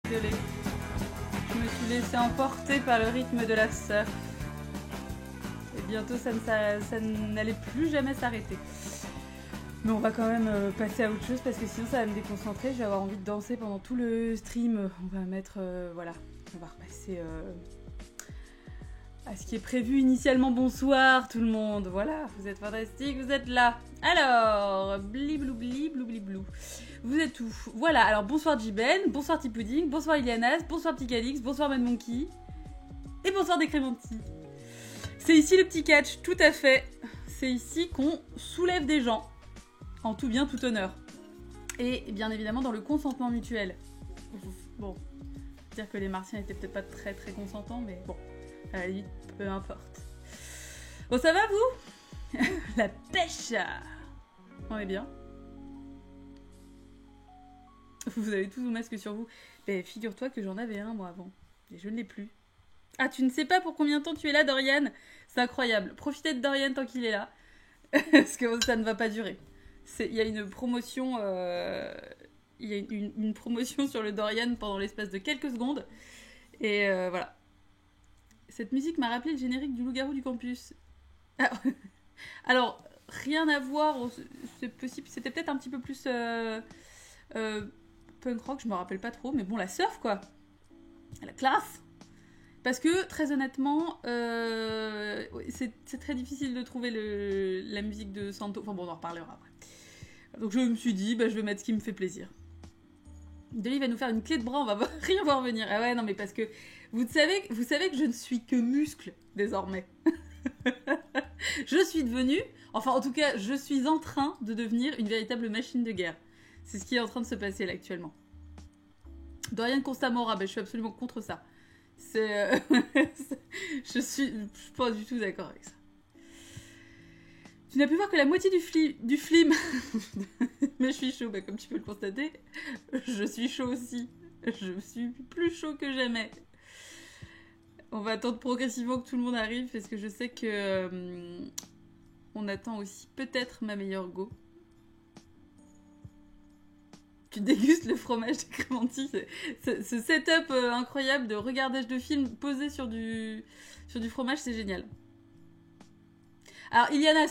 Désolée. Je me suis laissée emporter par le rythme de la surf. Et bientôt, ça n'allait plus jamais s'arrêter. Mais on va quand même passer à autre chose parce que sinon ça va me déconcentrer. Je vais avoir envie de danser pendant tout le stream. On va mettre... voilà. On va repasser à ce qui est prévu initialement. Bonsoir tout le monde. Voilà, vous êtes fantastiques, vous êtes là. Alors, bliblou, blou. Vous êtes où? Voilà, alors bonsoir Jiben, bonsoir Tipouding, bonsoir Ilianas, bonsoir Petit Calix, bonsoir Mad Monkey. Et bonsoir Décrémenti. C'est ici le petit catch, tout à fait. C'est ici qu'on soulève des gens. En tout bien, tout honneur. Et bien évidemment dans le consentement mutuel. Bon, dire que les martiens étaient peut-être pas très très consentants, mais bon, à la limite, peu importe. Bon, ça va vous? La pêche! On est bien. Vous avez tous vos masques sur vous. Ben, figure-toi que j'en avais un moi avant. Et je ne l'ai plus. Ah, tu ne sais pas pour combien de temps tu es là, Dorian? C'est incroyable. Profitez de Dorian tant qu'il est là. Parce que ça ne va pas durer. Il y a une promotion, il y a une promotion sur le Dorian pendant l'espace de quelques secondes. Et voilà. Cette musique m'a rappelé le générique du Loup-garou du campus. Alors, rien à voir, c'est possible, c'était peut-être un petit peu plus punk rock, je me rappelle pas trop, mais bon, la surf quoi. La classe. Parce que, très honnêtement, c'est très difficile de trouver la musique de Santo. Enfin bon, on en reparlera après. Donc je me suis dit, bah, je vais mettre ce qui me fait plaisir. Delis va nous faire une clé de bras, on va rien voir venir. Ah ouais, non mais parce que vous savez que je ne suis que muscle désormais. Je suis devenue, enfin en tout cas, je suis en train de devenir une véritable machine de guerre. C'est ce qui est en train de se passer là actuellement. Dorian constamment bah, je suis absolument contre ça. Je suis pas du tout d'accord avec ça. Tu n'as pu voir que la moitié du film. Mais je suis chaud, bah, comme tu peux le constater. Je suis chaud aussi. Je suis plus chaud que jamais. On va attendre progressivement que tout le monde arrive parce que je sais que on attend aussi peut-être ma meilleure go. Tu dégustes le fromage Décrémenti. Ce setup incroyable de regardage de film posé sur du fromage, c'est génial. Alors, Iliana,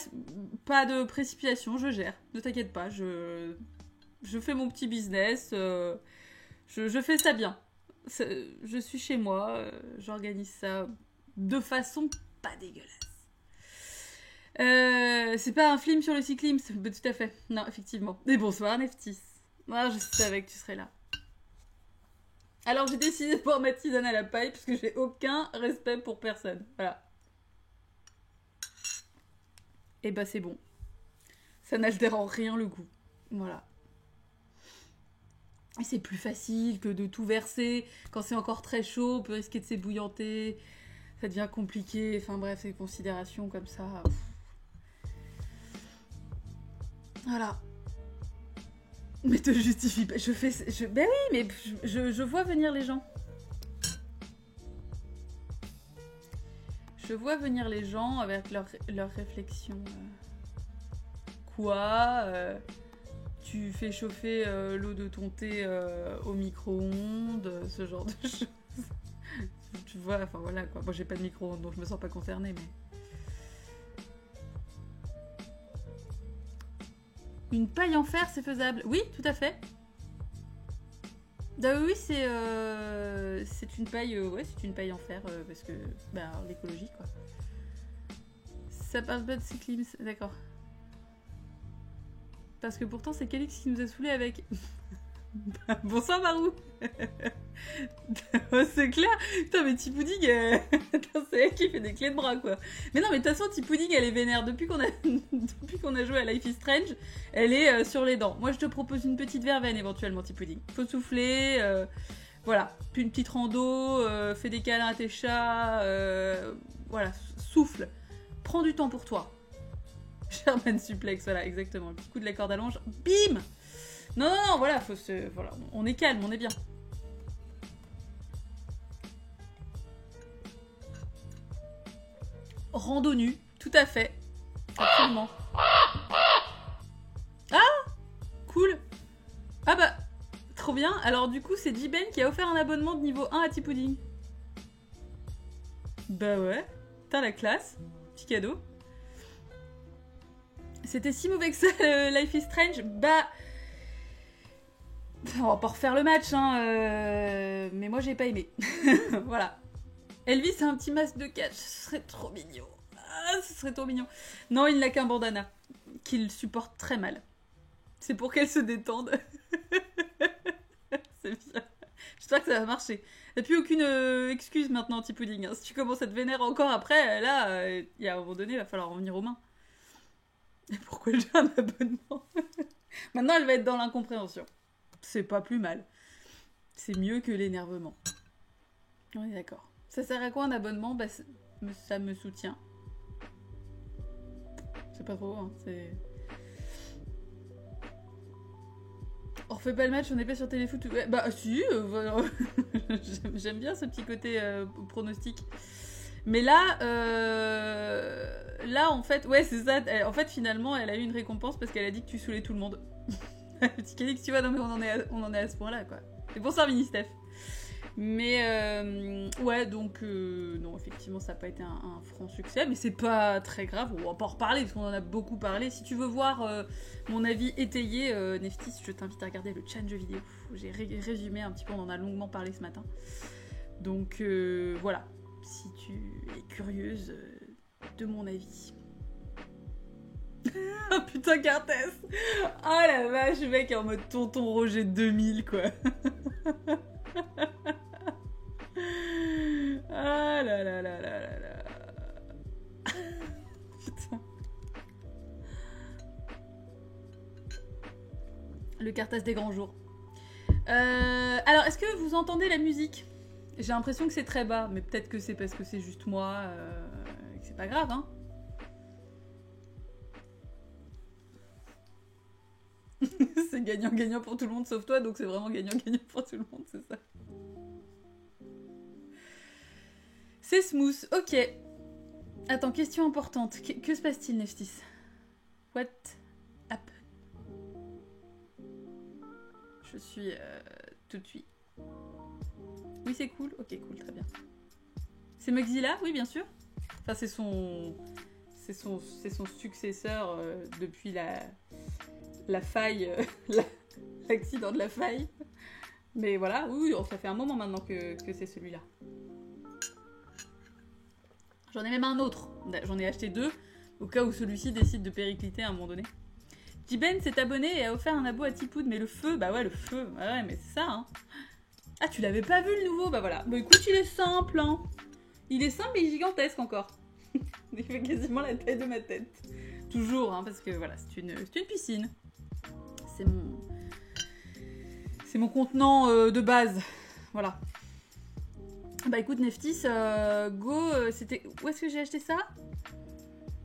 pas de précipitation, je gère. Ne t'inquiète pas, je fais mon petit business. Je fais ça bien. Je suis chez moi, j'organise ça de façon pas dégueulasse. C'est pas un film sur le cyclisme, tout à fait. Non, effectivement. Et bonsoir, Neftis. Ah, je savais que tu serais là. Alors, j'ai décidé de boire ma tisane à la paille parce que j'ai aucun respect pour personne. Voilà. Et bah c'est bon. Ça n'altère en rien le goût. Voilà. Et c'est plus facile que de tout verser. Quand c'est encore très chaud, on peut risquer de s'ébouillanter. Ça devient compliqué. Enfin bref, ces considérations comme ça. Voilà. Mais te justifie pas. Ben oui, mais je vois venir les gens. Je vois venir les gens avec leurs réflexions. Quoi tu fais chauffer l'eau de ton thé au micro-ondes, ce genre de choses. Tu vois, enfin voilà quoi. Moi j'ai pas de micro-ondes donc je me sens pas concernée, mais. Une paille en fer, c'est faisable. Oui, tout à fait. Ah oui, c'est une paille, ouais, c'est une paille en fer parce que bah l'écologie quoi. Ça parle pas de cyclisme, d'accord. Parce que pourtant c'est Calix qui nous a saoulés avec. Bonsoir Marou. C'est clair. Putain mais Tipouding, c'est elle qui fait des clés de bras quoi. Mais non mais de toute façon Tipouding elle est vénère. Depuis qu'on a joué à Life is Strange, elle est sur les dents. Moi je te propose une petite verveine éventuellement Tipouding. Faut souffler, voilà. Puis une petite rando, fais des câlins à tes chats, voilà, souffle. Prends du temps pour toi. Sherman suplex, voilà exactement. Le petit coup de la corde à linge, bim. Non, voilà, voilà, on est calme, on est bien. Rando nu, tout à fait. Absolument. Ah, cool. Ah bah, trop bien. Alors du coup, c'est Jiben qui a offert un abonnement de niveau 1 à Tipouding. Bah ouais. Putain, la classe. Petit cadeau. C'était si mauvais que ça, Life is Strange. Bah... On va pas refaire le match, hein. Mais moi, j'ai pas aimé. Voilà. Elvis, c'est un petit masque de catch. Ce serait trop mignon. Ah, ce serait trop mignon. Non, il n'a qu'un bandana. Qu'il supporte très mal. C'est pour qu'elle se détende. C'est bien. J'espère que ça va marcher. T'as plus aucune excuse maintenant, Tipouding. Hein. Si tu commences à te vénérer encore après, là, il y a un moment donné, il va falloir revenir aux mains. Et pourquoi j'ai un abonnement? Maintenant, elle va être dans l'incompréhension. C'est pas plus mal. C'est mieux que l'énervement. On est d'accord. Ça sert à quoi un abonnement? Bah, ça me soutient. C'est pas trop, hein. C'est... On refait pas le match, on est pas sur Téléfoot. Ouais, bah si, voilà. J'aime bien ce petit côté pronostic. Mais là, en fait, ouais, c'est ça. En fait, finalement, elle a eu une récompense parce qu'elle a dit que tu saoulais tout le monde. Petit Calix, tu vois, non mais on en est à ce point-là, quoi. Et bonsoir, Mini-Steph. Mais, ouais, donc, non, effectivement, ça n'a pas été un franc succès, mais c'est pas très grave, on va pas en reparler, parce qu'on en a beaucoup parlé. Si tu veux voir mon avis étayé, Neftis, je t'invite à regarder le chat jeu vidéo. J'ai résumé un petit peu, on en a longuement parlé ce matin. Donc, voilà, si tu es curieuse de mon avis. Oh putain, Cartès! Oh la vache, mec, en mode tonton Roger 2000, quoi. Ah là là là là là là. Putain. Le Cartès des grands jours. Alors, est-ce que vous entendez la musique? J'ai l'impression que c'est très bas, mais peut-être que c'est parce que c'est juste moi, et que c'est pas grave, hein. C'est gagnant-gagnant pour tout le monde sauf toi, donc c'est vraiment gagnant-gagnant pour tout le monde, c'est ça. C'est smooth, ok. Attends, question importante. Que se passe-t-il, Neftis? What up? Je suis tout de suite. Oui, c'est cool. Ok, cool, très bien. C'est Mugzilla? Oui, bien sûr. Enfin, c'est son successeur depuis la faille, l'accident de la faille. Mais voilà, oui, ça fait un moment maintenant que c'est celui-là. J'en ai même un autre. J'en ai acheté 2, au cas où celui-ci décide de péricliter à un moment donné. Jiben s'est abonné et a offert un abo à Tipoud, mais le feu, bah ouais, le feu. Ouais, mais c'est ça, hein. Ah, tu l'avais pas vu le nouveau? Bah voilà. Bah écoute, il est simple, hein. Il est simple et gigantesque encore. Il fait quasiment la taille de ma tête. Toujours, hein, parce que voilà, c'est une piscine. C'est mon contenant de base. Voilà. Bah écoute, Neftis, go, c'était... Où est-ce que j'ai acheté ça?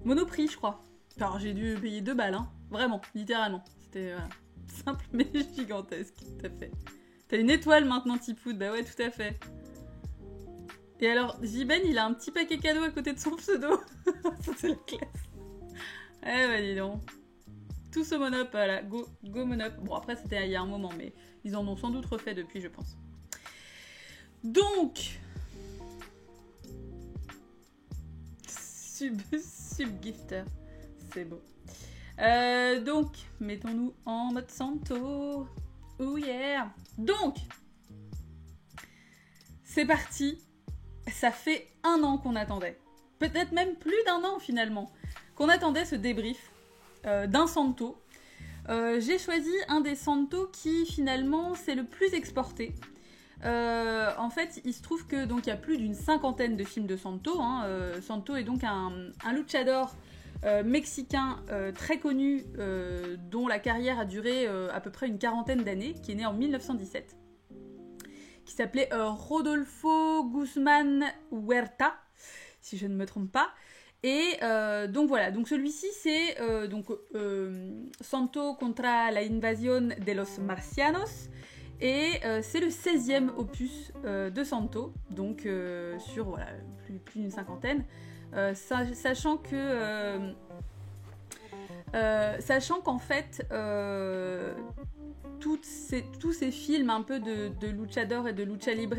Monoprix, je crois. Alors j'ai dû payer 2 balles, hein. Vraiment, littéralement. C'était simple mais gigantesque, tout à fait. T'as une étoile maintenant, Tipoud, bah ouais, tout à fait. Et alors, Jiben, il a un petit paquet cadeau à côté de son pseudo. Ça, c'est la classe. Eh bah dis donc. Tous au Monop, voilà, go Monop. Bon, après, c'était il y a un moment, mais ils en ont sans doute refait depuis, je pense. Donc... Subgifter. C'est beau. Donc, mettons-nous en mode Santo. Oh yeah. Donc, c'est parti. Ça fait 1 an qu'on attendait. Peut-être même plus d'1 an, finalement. Qu'on attendait ce débrief d'un Santo. J'ai choisi un des Santo qui, finalement, c'est le plus exporté. En fait, il se trouve que donc il y a plus d'une 50aine de films de Santo. Hein. Santo est donc un luchador mexicain très connu, dont la carrière a duré à peu près une 40aine d'années, qui est né en 1917, qui s'appelait Rodolfo Guzmán Huerta, si je ne me trompe pas. Et donc voilà, donc celui-ci c'est Santo contra la invasión de los marcianos. Et c'est le 16e opus de Santo, donc sur voilà, plus d'une 50aine, sachant qu'en fait, tous ces films un peu de luchador et de lucha libre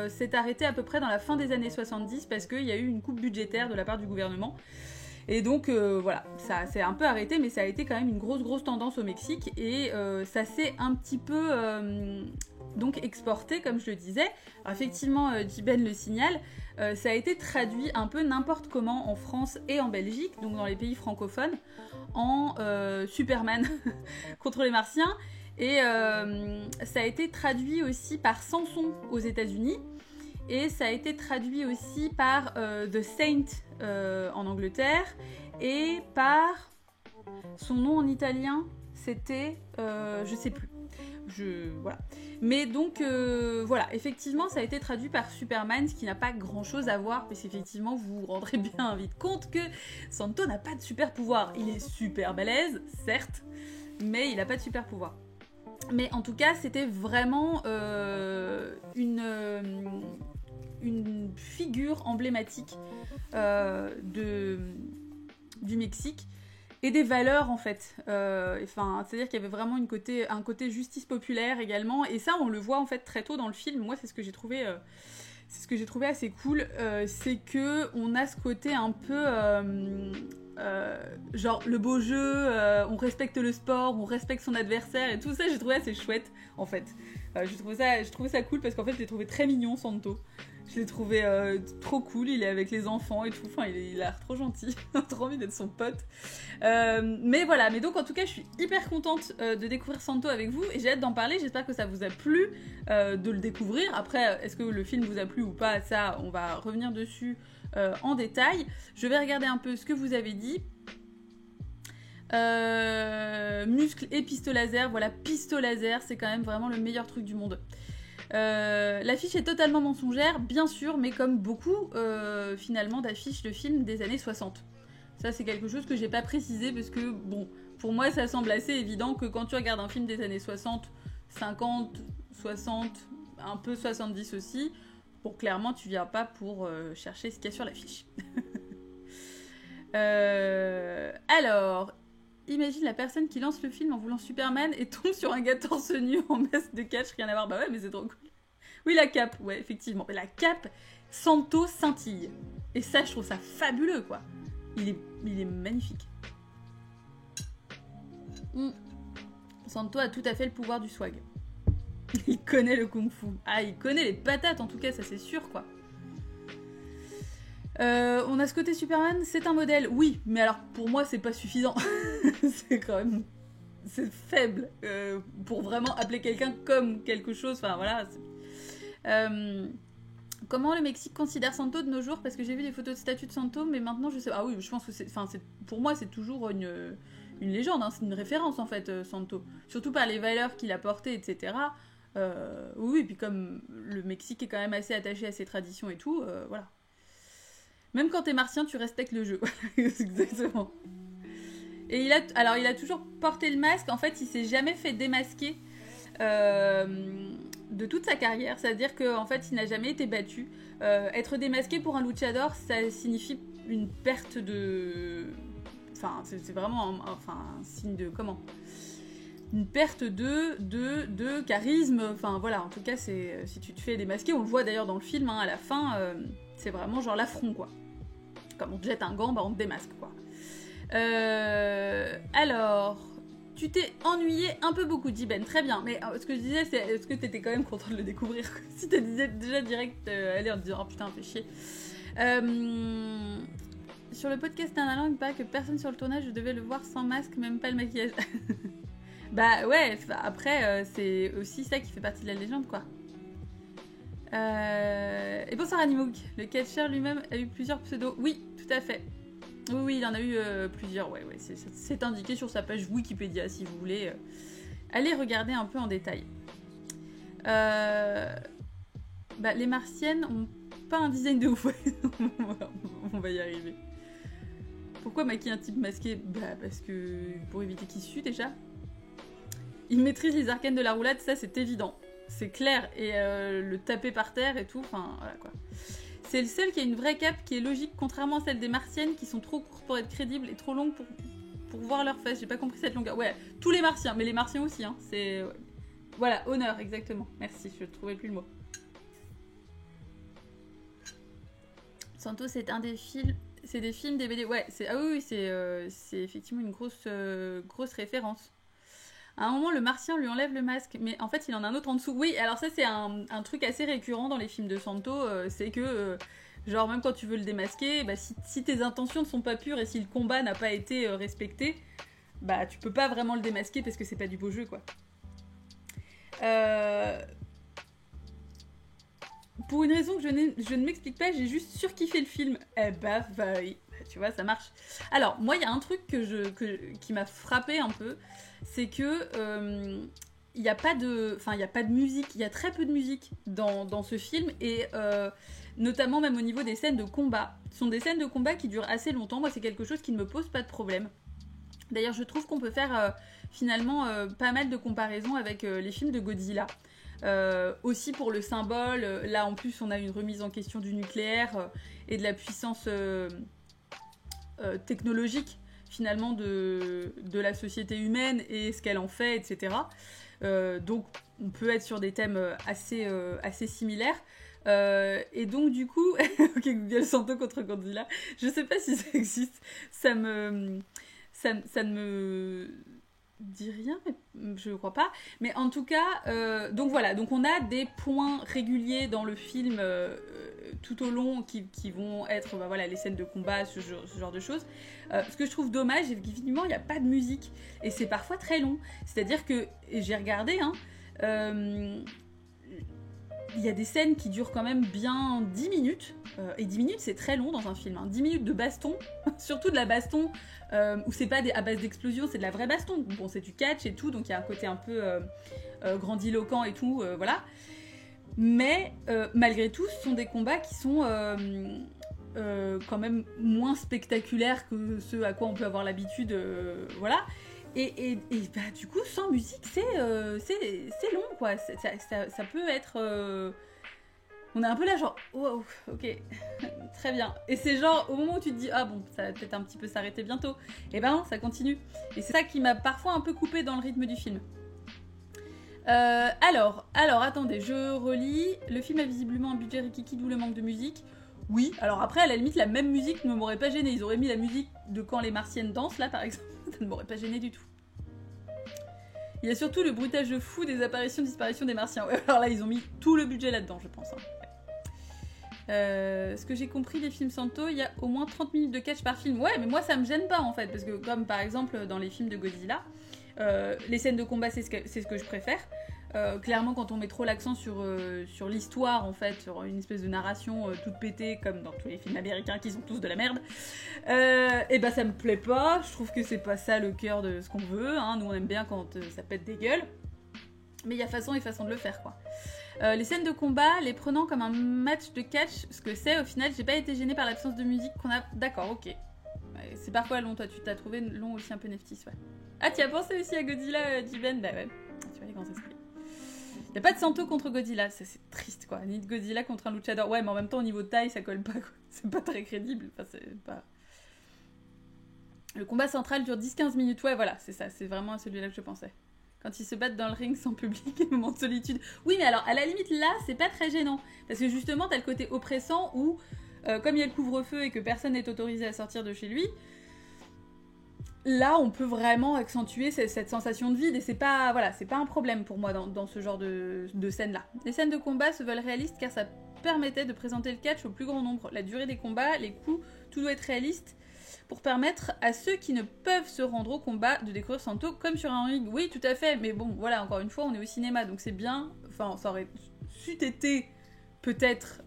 s'est arrêté à peu près dans la fin des années 70 parce qu'il y a eu une coupe budgétaire de la part du gouvernement. Et donc voilà, ça s'est un peu arrêté, mais ça a été quand même une grosse tendance au Mexique et ça s'est un petit peu donc exporté, comme je le disais. Alors, effectivement, Jiben le signale, ça a été traduit un peu n'importe comment en France et en Belgique, donc dans les pays francophones, en Superman contre les Martiens. Et ça a été traduit aussi par Samson aux États-Unis. Et ça a été traduit aussi par The Saint en Angleterre et par son nom en italien, c'était je sais plus. Voilà. Mais donc voilà, effectivement, ça a été traduit par Superman, ce qui n'a pas grand-chose à voir, parce qu'effectivement, vous vous rendrez bien vite compte que Santo n'a pas de super pouvoir. Il est super balèze, certes, mais il n'a pas de super pouvoir. Mais en tout cas, c'était vraiment une figure emblématique du Mexique et des valeurs en fait. C'est-à-dire qu'il y avait vraiment un côté justice populaire également, et ça on le voit en fait très tôt dans le film. Moi c'est ce que j'ai trouvé assez cool, c'est que on a ce côté un peu genre le beau jeu, on respecte le sport, on respecte son adversaire et tout ça. J'ai trouvé assez chouette en fait. Je trouvais ça cool parce qu'en fait je l'ai trouvé très mignon, Santo. Je l'ai trouvé trop cool, il est avec les enfants et tout, enfin il a l'air trop gentil, trop envie d'être son pote. Mais voilà, mais donc en tout cas je suis hyper contente de découvrir Santo avec vous et j'ai hâte d'en parler. J'espère que ça vous a plu de le découvrir. Après, est-ce que le film vous a plu ou pas, ça on va revenir dessus en détail. Je vais regarder un peu ce que vous avez dit. Muscles et pistolet laser, voilà, pistolet laser c'est quand même vraiment le meilleur truc du monde. L'affiche est totalement mensongère, bien sûr, mais comme beaucoup finalement d'affiches de films des années 60. Ça c'est quelque chose que j'ai pas précisé parce que bon, pour moi ça semble assez évident que quand tu regardes un film des années 60, 50, 60, un peu 70 aussi, bon clairement tu viens pas pour chercher ce qu'il y a sur l'affiche. Alors, imagine la personne qui lance le film en voulant Superman et tombe sur un gars torse nu en masque de catch, rien à voir. Bah ouais, mais c'est trop cool. Oui, la cape, ouais, effectivement. Mais la cape, Santo scintille. Et ça, je trouve ça fabuleux, quoi. Il est magnifique. Santo a tout à fait le pouvoir du swag. Il connaît le kung-fu. Ah, il connaît les patates, en tout cas, ça c'est sûr, quoi. On a ce côté Superman, c'est un modèle, oui, mais alors pour moi c'est pas suffisant. C'est quand même, c'est faible pour vraiment appeler quelqu'un comme quelque chose. Enfin voilà. Comment le Mexique considère Santo de nos jours? Parce que j'ai vu des photos de statues de Santo, mais maintenant je sais. Ah oui, je pense que pour moi c'est toujours une légende, hein, c'est une référence en fait, Santo. Surtout par les valeurs qu'il a portées, etc. Oui, et puis comme le Mexique est quand même assez attaché à ses traditions et tout, voilà. Même quand t'es martien, tu respectes le jeu. Exactement. Et il a toujours porté le masque. En fait, il s'est jamais fait démasquer de toute sa carrière. C'est-à-dire qu'en fait, il n'a jamais été battu. Être démasqué pour un luchador, ça signifie une perte de... Enfin, c'est vraiment un signe de... Comment ? Une perte de charisme. Enfin, voilà. En tout cas, si tu te fais démasquer, on le voit d'ailleurs dans le film, hein, à la fin... c'est vraiment genre l'affront, quoi. Comme on te jette un gant, bah on te démasque, quoi. Alors, tu t'es ennuyé un peu beaucoup, Jiben. Très bien. Mais ce que je disais, c'est est-ce que t'étais quand même content de le découvrir? Si t'as déjà direct allé en te disant, oh putain, fais chier. Sur le podcast d'un langue, il paraît que personne sur le tournage devait le voir sans masque, même pas le maquillage. Bah ouais, après, c'est aussi ça qui fait partie de la légende, quoi. Et bonsoir Animook, le catcheur lui-même a eu plusieurs pseudos. Oui, tout à fait. Oui, il en a eu plusieurs, ouais, c'est indiqué sur sa page Wikipédia si vous voulez. Allez regarder un peu en détail. Les martiennes ont pas un design de ouf. On va y arriver. Pourquoi maquiller un type masqué? Bah parce que pour éviter qu'il sue déjà. Il maîtrise les arcanes de la roulade, ça c'est évident. C'est clair, et le taper par terre et tout, enfin voilà quoi. C'est le seul qui a une vraie cape qui est logique, contrairement à celle des martiennes qui sont trop courtes pour être crédibles et trop longues pour voir leur face. J'ai pas compris cette longueur. Ouais, tous les martiens, mais les martiens aussi, hein. C'est... Ouais. Voilà, honneur, exactement. Merci, je ne trouvais plus le mot. Santo, c'est un des films... C'est des films, des BD... Ouais, c'est... Ah oui, c'est effectivement une grosse référence. À un moment, le martien lui enlève le masque, mais en fait, il en a un autre en dessous. Oui, alors ça, c'est un truc assez récurrent dans les films de Santo, c'est que, genre, même quand tu veux le démasquer, bah, si tes intentions ne sont pas pures et si le combat n'a pas été respecté, bah, tu peux pas vraiment le démasquer parce que c'est pas du beau jeu, quoi. Pour une raison que je ne m'explique pas, j'ai juste surkiffé le film. Eh bah oui, tu vois, ça marche. Alors, moi, il y a un truc qui m'a frappé un peu, c'est que il n'y a pas de musique, il y a très peu de musique dans ce film, et notamment même au niveau des scènes de combat. Ce sont des scènes de combat qui durent assez longtemps, moi c'est quelque chose qui ne me pose pas de problème. D'ailleurs, je trouve qu'on peut faire finalement pas mal de comparaisons avec les films de Godzilla. Aussi pour le symbole, là en plus on a une remise en question du nucléaire et de la puissance technologique finalement de la société humaine et ce qu'elle en fait, etc. Donc on peut être sur des thèmes assez similaires. Et donc du coup, ok, Google Santo contre Godzilla, je sais pas si ça existe, ça ne me dit rien, mais je ne crois pas. Mais en tout cas, donc voilà, donc on a des points réguliers dans le film tout au long qui vont être voilà, les scènes de combat, ce genre de choses. Ce que je trouve dommage, c'est qu'effectivement, il n'y a pas de musique. Et c'est parfois très long. C'est-à-dire que, et j'ai regardé, il y a des scènes qui durent quand même bien 10 minutes. Et 10 minutes, c'est très long dans un film. 10 minutes de baston, surtout de la baston où c'est pas à base d'explosion, c'est de la vraie baston. Bon, c'est du catch et tout, donc il y a un côté un peu grandiloquent et tout, voilà. Mais malgré tout, ce sont des combats qui sont quand même moins spectaculaires que ceux à quoi on peut avoir l'habitude, voilà. Et bah, du coup, sans musique, c'est long, quoi. Ça peut être... On est un peu là, genre, wow, ok, très bien. Et c'est genre, au moment où tu te dis, ah bon, ça va peut-être un petit peu s'arrêter bientôt, et ben non, ça continue. Et c'est ça qui m'a parfois un peu coupé dans le rythme du film. Alors, attendez, je relis. Le film a visiblement un budget rikiki, d'où le manque de musique. Oui, alors après, à la limite, la même musique ne m'aurait pas gêné. Ils auraient mis la musique de Quand les Martiennes dansent, là, par exemple. Ça ne m'aurait pas gêné du tout. Il y a surtout le bruitage de fou des apparitions-disparitions des Martiens. Ouais, alors là, ils ont mis tout le budget là-dedans, je pense. Ce que j'ai compris des films Santo, il y a au moins 30 minutes de catch par film. Ouais, mais moi, ça me gêne pas, en fait. Parce que, comme par exemple, dans les films de Godzilla, les scènes de combat, c'est ce que je préfère. Clairement, quand on met trop l'accent sur l'histoire, en fait, sur une espèce de narration toute pétée, comme dans tous les films américains qui sont tous de la merde, et bah ça me plaît pas. Je trouve que c'est pas ça le cœur de ce qu'on veut. Nous, on aime bien quand ça pète des gueules. Mais il y a façon et façon de le faire, quoi. Les scènes de combat, les prenant comme un match de catch, ce que c'est, au final, j'ai pas été gênée par l'absence de musique qu'on a... D'accord, ok. Ouais, c'est parfois long, toi, tu t'as trouvé long aussi un peu neftis, ouais. Ah, tu as pensé aussi à Godzilla, Jiben? Bah ouais, tu vois les grands esprits. Y'a pas de Santo contre Godzilla, c'est triste, quoi. Ni de Godzilla contre un luchador. Ouais, mais en même temps, au niveau de taille, ça colle pas, quoi. C'est pas très crédible, enfin, c'est pas... Le combat central dure 10-15 minutes, ouais, voilà, c'est ça, c'est vraiment celui-là que je pensais. Quand ils se battent dans le ring sans public et moment de solitude. Oui, mais alors, à la limite, là, c'est pas très gênant. Parce que justement, t'as le côté oppressant où, comme il y a le couvre-feu et que personne n'est autorisé à sortir de chez lui, là, on peut vraiment accentuer cette sensation de vide et c'est pas un problème pour moi dans ce genre de scènes-là. Les scènes de combat se veulent réalistes car ça permettait de présenter le catch au plus grand nombre. La durée des combats, les coups, tout doit être réaliste pour permettre à ceux qui ne peuvent se rendre au combat de découvrir Santo comme sur un ring. Oui, tout à fait, mais bon, voilà, encore une fois, on est au cinéma, donc c'est bien, enfin, ça aurait été peut-être,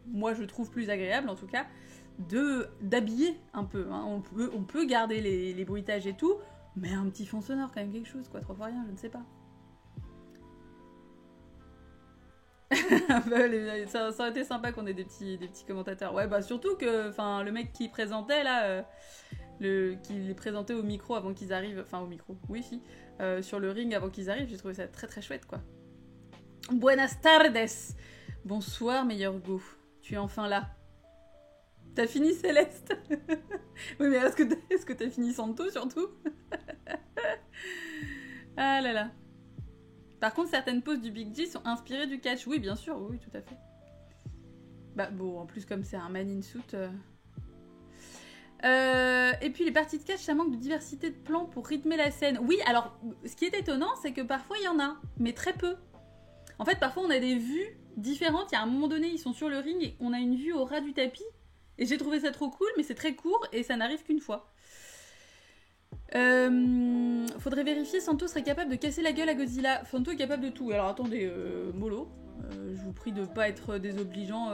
moi je trouve plus agréable en tout cas, d'habiller un peu. On peut garder les bruitages et tout, mais un petit fond sonore quand même, quelque chose, quoi, 3 fois rien, je ne sais pas. Ça aurait été sympa qu'on ait des petits commentateurs. Ouais, bah surtout que le mec qui présentait là, qui les présentait au micro avant qu'ils arrivent, enfin au micro, oui si, sur le ring avant qu'ils arrivent, j'ai trouvé ça très très chouette, quoi. Buenas tardes. Bonsoir meilleur go, tu es enfin là. T'as fini Céleste? Oui, mais est-ce que t'as fini Santo surtout? Ah là là. Par contre, certaines poses du Big G sont inspirées du catch. Oui, bien sûr, oui, tout à fait. Bah bon, en plus, comme c'est un man in suit... et puis les parties de catch, ça manque de diversité de plans pour rythmer la scène. Oui, alors, ce qui est étonnant, c'est que parfois il y en a, mais très peu. En fait, parfois on a des vues différentes. Il y a un moment donné, ils sont sur le ring et on a une vue au ras du tapis. Et j'ai trouvé ça trop cool, mais c'est très court et ça n'arrive qu'une fois. Faudrait vérifier, Santo serait capable de casser la gueule à Godzilla. Santo est capable de tout. Alors attendez, mollo. Je vous prie de pas être désobligeant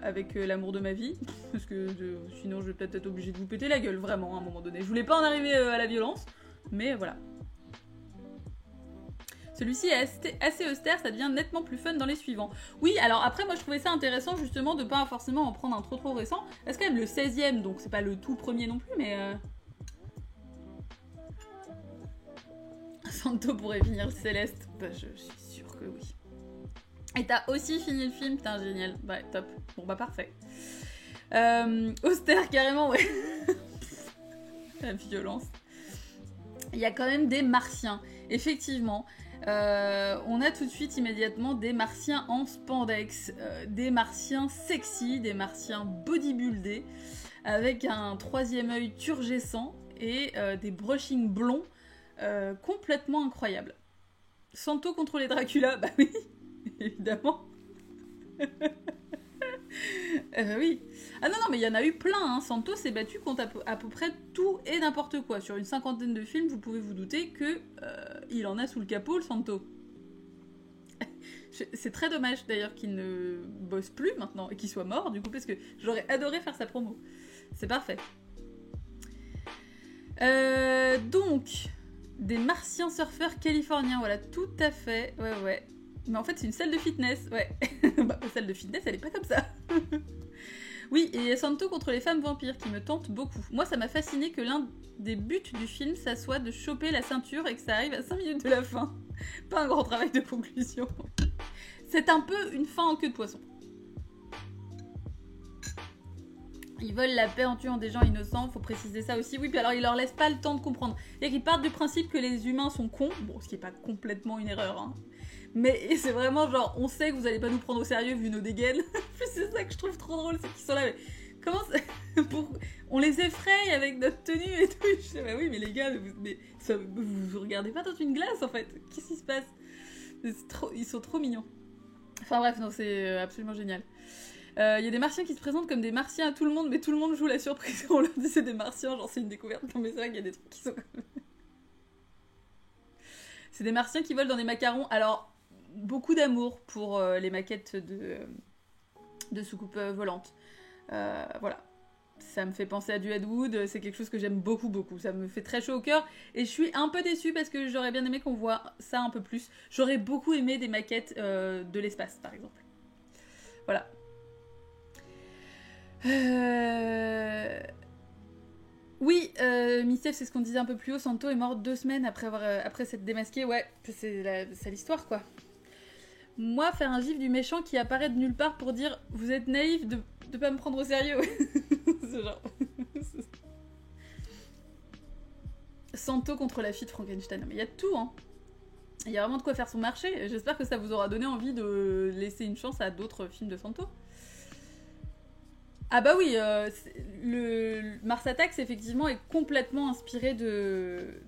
avec l'amour de ma vie, parce que sinon je vais peut-être être obligée de vous péter la gueule, vraiment, à un moment donné. Je voulais pas en arriver à la violence, mais voilà. Celui-ci est assez austère, ça devient nettement plus fun dans les suivants. Oui, alors après, moi je trouvais ça intéressant justement de pas forcément en prendre un trop récent. C'est quand même le 16e, donc c'est pas le tout premier non plus, mais... Santo pourrait finir le Céleste. Bah, je suis sûre que oui. Et t'as aussi fini le film, putain, génial. Ouais, top. Bon, bah, parfait. Austère, carrément, ouais. La violence. Il y a quand même des martiens. Effectivement, on a tout de suite, immédiatement, des martiens en spandex, des martiens sexy, des martiens bodybuildés, avec un troisième œil turgescent et des brushings blonds complètement incroyables. Santo contre les Dracula, bah oui. Évidemment. Oui. Ah non, mais il y en a eu plein. Hein. Santo s'est battu contre à peu près tout et n'importe quoi. Sur une 50aine de films, vous pouvez vous douter que il en a sous le capot, le Santo. C'est très dommage d'ailleurs qu'il ne bosse plus maintenant et qu'il soit mort, du coup, parce que j'aurais adoré faire sa promo. C'est parfait. Donc, des martiens surfeurs californiens, voilà, tout à fait. Ouais. Mais en fait, c'est une salle de fitness, ouais. Bah, la salle de fitness, elle est pas comme ça. Oui, et Santo contre les femmes vampires, qui me tente beaucoup. Moi, ça m'a fasciné que l'un des buts du film, ça soit de choper la ceinture et que ça arrive à 5 minutes de la fin. Pas un grand travail de conclusion. C'est un peu une fin en queue de poisson. Ils veulent la paix en tuant des gens innocents, faut préciser ça aussi. Oui, puis alors ils leur laissent pas le temps de comprendre. C'est-à-dire qu'ils partent du principe que les humains sont cons, bon, ce qui est pas complètement une erreur, hein. Mais c'est vraiment genre, on sait que vous allez pas nous prendre au sérieux vu nos dégaines. Puis c'est ça que je trouve trop drôle, c'est qu'ils sont là, mais comment ça... On les effraie avec notre tenue et tout. Je sais, bah oui, mais les gars, vous regardez pas dans une glace en fait. Qu'est-ce qui se passe? Ils sont trop mignons. Enfin bref, non, c'est absolument génial. Il y a des martiens qui se présentent comme des martiens à tout le monde, mais tout le monde joue la surprise. On leur dit c'est des martiens, genre c'est une découverte. Non mais c'est vrai qu'il y a des trucs qui sont comme... C'est des martiens qui volent dans des macarons. Alors, beaucoup d'amour pour les maquettes de soucoupes volantes. Voilà. Ça me fait penser à du Ed Wood, c'est quelque chose que j'aime beaucoup. Ça me fait très chaud au cœur. Et je suis un peu déçue parce que j'aurais bien aimé qu'on voit ça un peu plus. J'aurais beaucoup aimé des maquettes de l'espace, par exemple. Voilà. Oui, Mystef, c'est ce qu'on disait un peu plus haut. Santo est mort 2 semaines après s'être démasqué. Ouais, c'est l'histoire, quoi. Moi, faire un gif du méchant qui apparaît de nulle part pour dire « Vous êtes naïf de pas me prendre au sérieux ». C'est genre... Santo contre la fille de Frankenstein. Mais il y a tout, hein. Il y a vraiment de quoi faire son marché. J'espère que ça vous aura donné envie de laisser une chance à d'autres films de Santo. Ah bah oui, le Mars Attacks effectivement est complètement inspiré de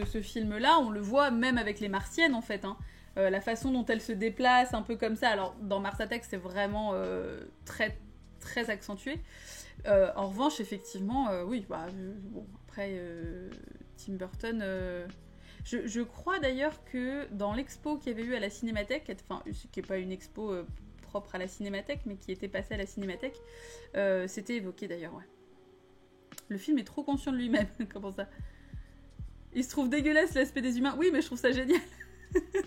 ce film-là. On le voit même avec les martiennes en fait, hein. La façon dont elles se déplacent, un peu comme ça. Alors dans Mars Attacks c'est vraiment très, très accentué. En revanche effectivement, oui, bah, bon, après Tim Burton... Je crois d'ailleurs que dans l'expo qu'il y avait eu à la Cinémathèque, enfin qui n'est pas une expo... propre à la Cinémathèque, mais qui était passé à la Cinémathèque, c'était évoqué d'ailleurs, ouais. Le film est trop conscient de lui-même, comment ça? Il se trouve dégueulasse l'aspect des humains, oui, mais je trouve ça génial.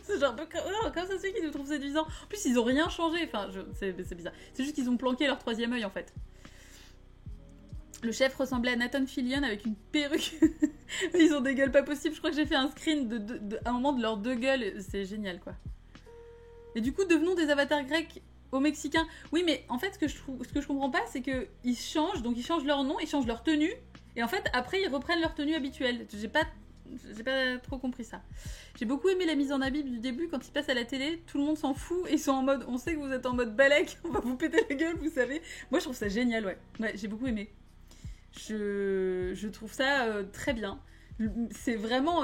C'est genre, comme ça se fait qu'ils nous trouvent séduisants. En plus, ils ont rien changé, enfin, c'est bizarre. C'est juste qu'ils ont planqué leur troisième œil, en fait. Le chef ressemblait à Nathan Fillion avec une perruque. Ils ont des gueules pas possibles, je crois que j'ai fait un screen à un moment de leurs 2 gueules, c'est génial, quoi. Et du coup, devenons des avatars grecs aux Mexicains. Oui, mais en fait, ce que je comprends pas, c'est qu'ils changent, donc ils changent leur nom, ils changent leur tenue, et en fait, après, ils reprennent leur tenue habituelle. J'ai pas j'ai pas trop compris ça. J'ai beaucoup aimé la mise en abîme du début, quand il passe à la télé, tout le monde s'en fout, et ils sont en mode, on sait que vous êtes en mode balèque, on va vous péter la gueule, vous savez. Moi je trouve ça génial, ouais. Ouais, j'ai beaucoup aimé. Je trouve ça très bien. C'est vraiment...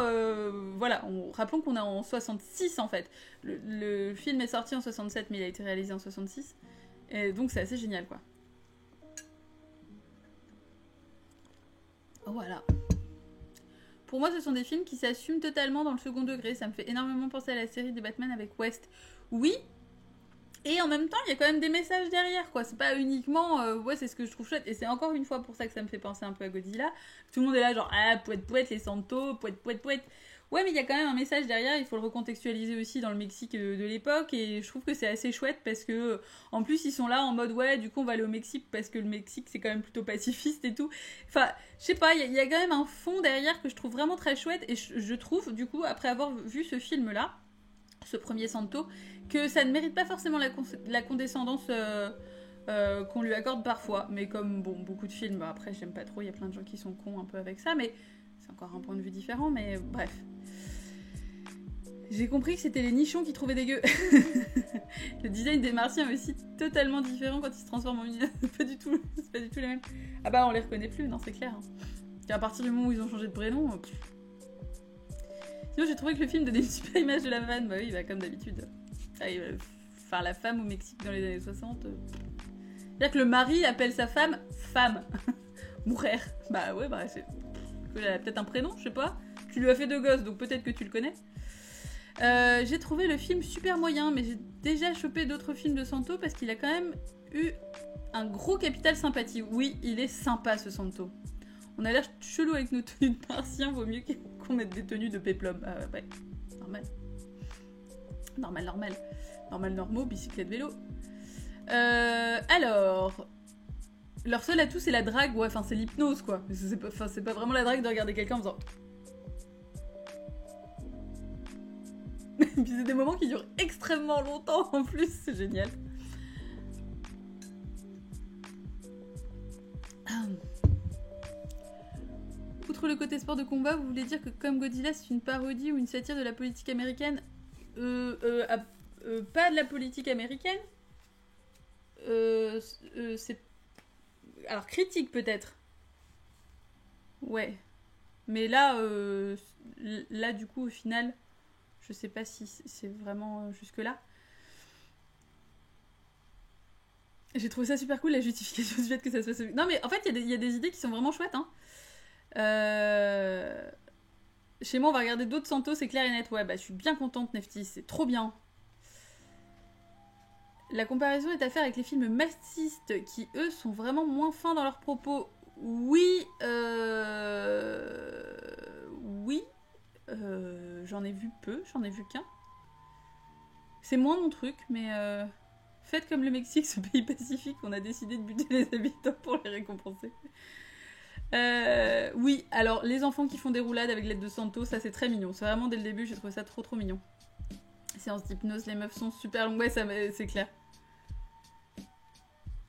voilà, rappelons qu'on est en 66 en fait. Le film est sorti en 67, mais il a été réalisé en 66. Et donc c'est assez génial, quoi. Voilà. Pour moi, ce sont des films qui s'assument totalement dans le second degré. Ça me fait énormément penser à la série des Batman avec West. Oui, et en même temps, il y a quand même des messages derrière, quoi. C'est pas uniquement... ouais, c'est ce que je trouve chouette. Et c'est encore une fois pour ça que ça me fait penser un peu à Godzilla. Tout le monde est là genre, ah, pouette, les santos, pouette. Ouais, mais il y a quand même un message derrière, il faut le recontextualiser aussi dans le Mexique de l'époque, et je trouve que c'est assez chouette parce que, en plus, ils sont là en mode, ouais, du coup, on va aller au Mexique parce que le Mexique, c'est quand même plutôt pacifiste et tout. Enfin, je sais pas, il y a quand même un fond derrière que je trouve vraiment très chouette, et je trouve, du coup, après avoir vu ce film-là, ce premier Santo, que ça ne mérite pas forcément la condescendance qu'on lui accorde parfois, mais comme, bon, beaucoup de films, bah, après, j'aime pas trop, il y a plein de gens qui sont cons un peu avec ça, mais c'est encore un point de vue différent, mais bref. J'ai compris que c'était les nichons qui trouvaient dégueu. Le design des martiens est aussi totalement différent quand ils se transforment en humains. C'est pas du tout les mêmes. Ah bah on les reconnaît plus, non c'est clair. Et à partir du moment où ils ont changé de prénom... Sinon j'ai trouvé que le film donnait une super image de la femme. Bah oui, bah, comme d'habitude. Enfin la femme au Mexique dans les années 60. C'est-à-dire que le mari appelle sa femme femme. Mourir. Bah ouais, bah c'est... Elle a peut-être un prénom, je sais pas. Tu lui as fait 2 gosses, donc peut-être que tu le connais. J'ai trouvé le film super moyen, mais j'ai déjà chopé d'autres films de Santo parce qu'il a quand même eu un gros capital sympathie. Oui, il est sympa ce Santo. On a l'air chelou avec nos tenues de martiens, vaut mieux qu'on mette des tenues de péplum. Ouais, normal, normaux, bicyclette, vélo. Alors... Leur seul atout, c'est la drague, ouais, enfin c'est l'hypnose, quoi. C'est pas vraiment la drague de regarder quelqu'un en faisant... Puis c'est des moments qui durent extrêmement longtemps en plus, c'est génial. Outre le côté sport de combat, vous voulez dire que comme Godzilla c'est une parodie ou une satire de la politique américaine pas de la politique américaine. C'est... Alors critique peut-être. Ouais. Mais là, du coup au final... Je sais pas si c'est vraiment jusque-là. J'ai trouvé ça super cool, la justification du fait que ça se passe... Non mais en fait, il y a des idées qui sont vraiment chouettes. Hein. Chez moi, on va regarder d'autres Santos, c'est clair et net. Ouais, bah je suis bien contente, Neftis, c'est trop bien. La comparaison est à faire avec les films marxistes qui, eux, sont vraiment moins fins dans leurs propos. Oui, j'en ai vu peu, j'en ai vu qu'un. C'est moins mon truc, mais faites comme le Mexique, ce pays pacifique, on a décidé de buter les habitants pour les récompenser. Oui, alors les enfants qui font des roulades avec l'aide de Santo, ça c'est très mignon. C'est vraiment dès le début, j'ai trouvé ça trop mignon. Séance d'hypnose, les meufs sont super longues, ouais, ça, c'est clair.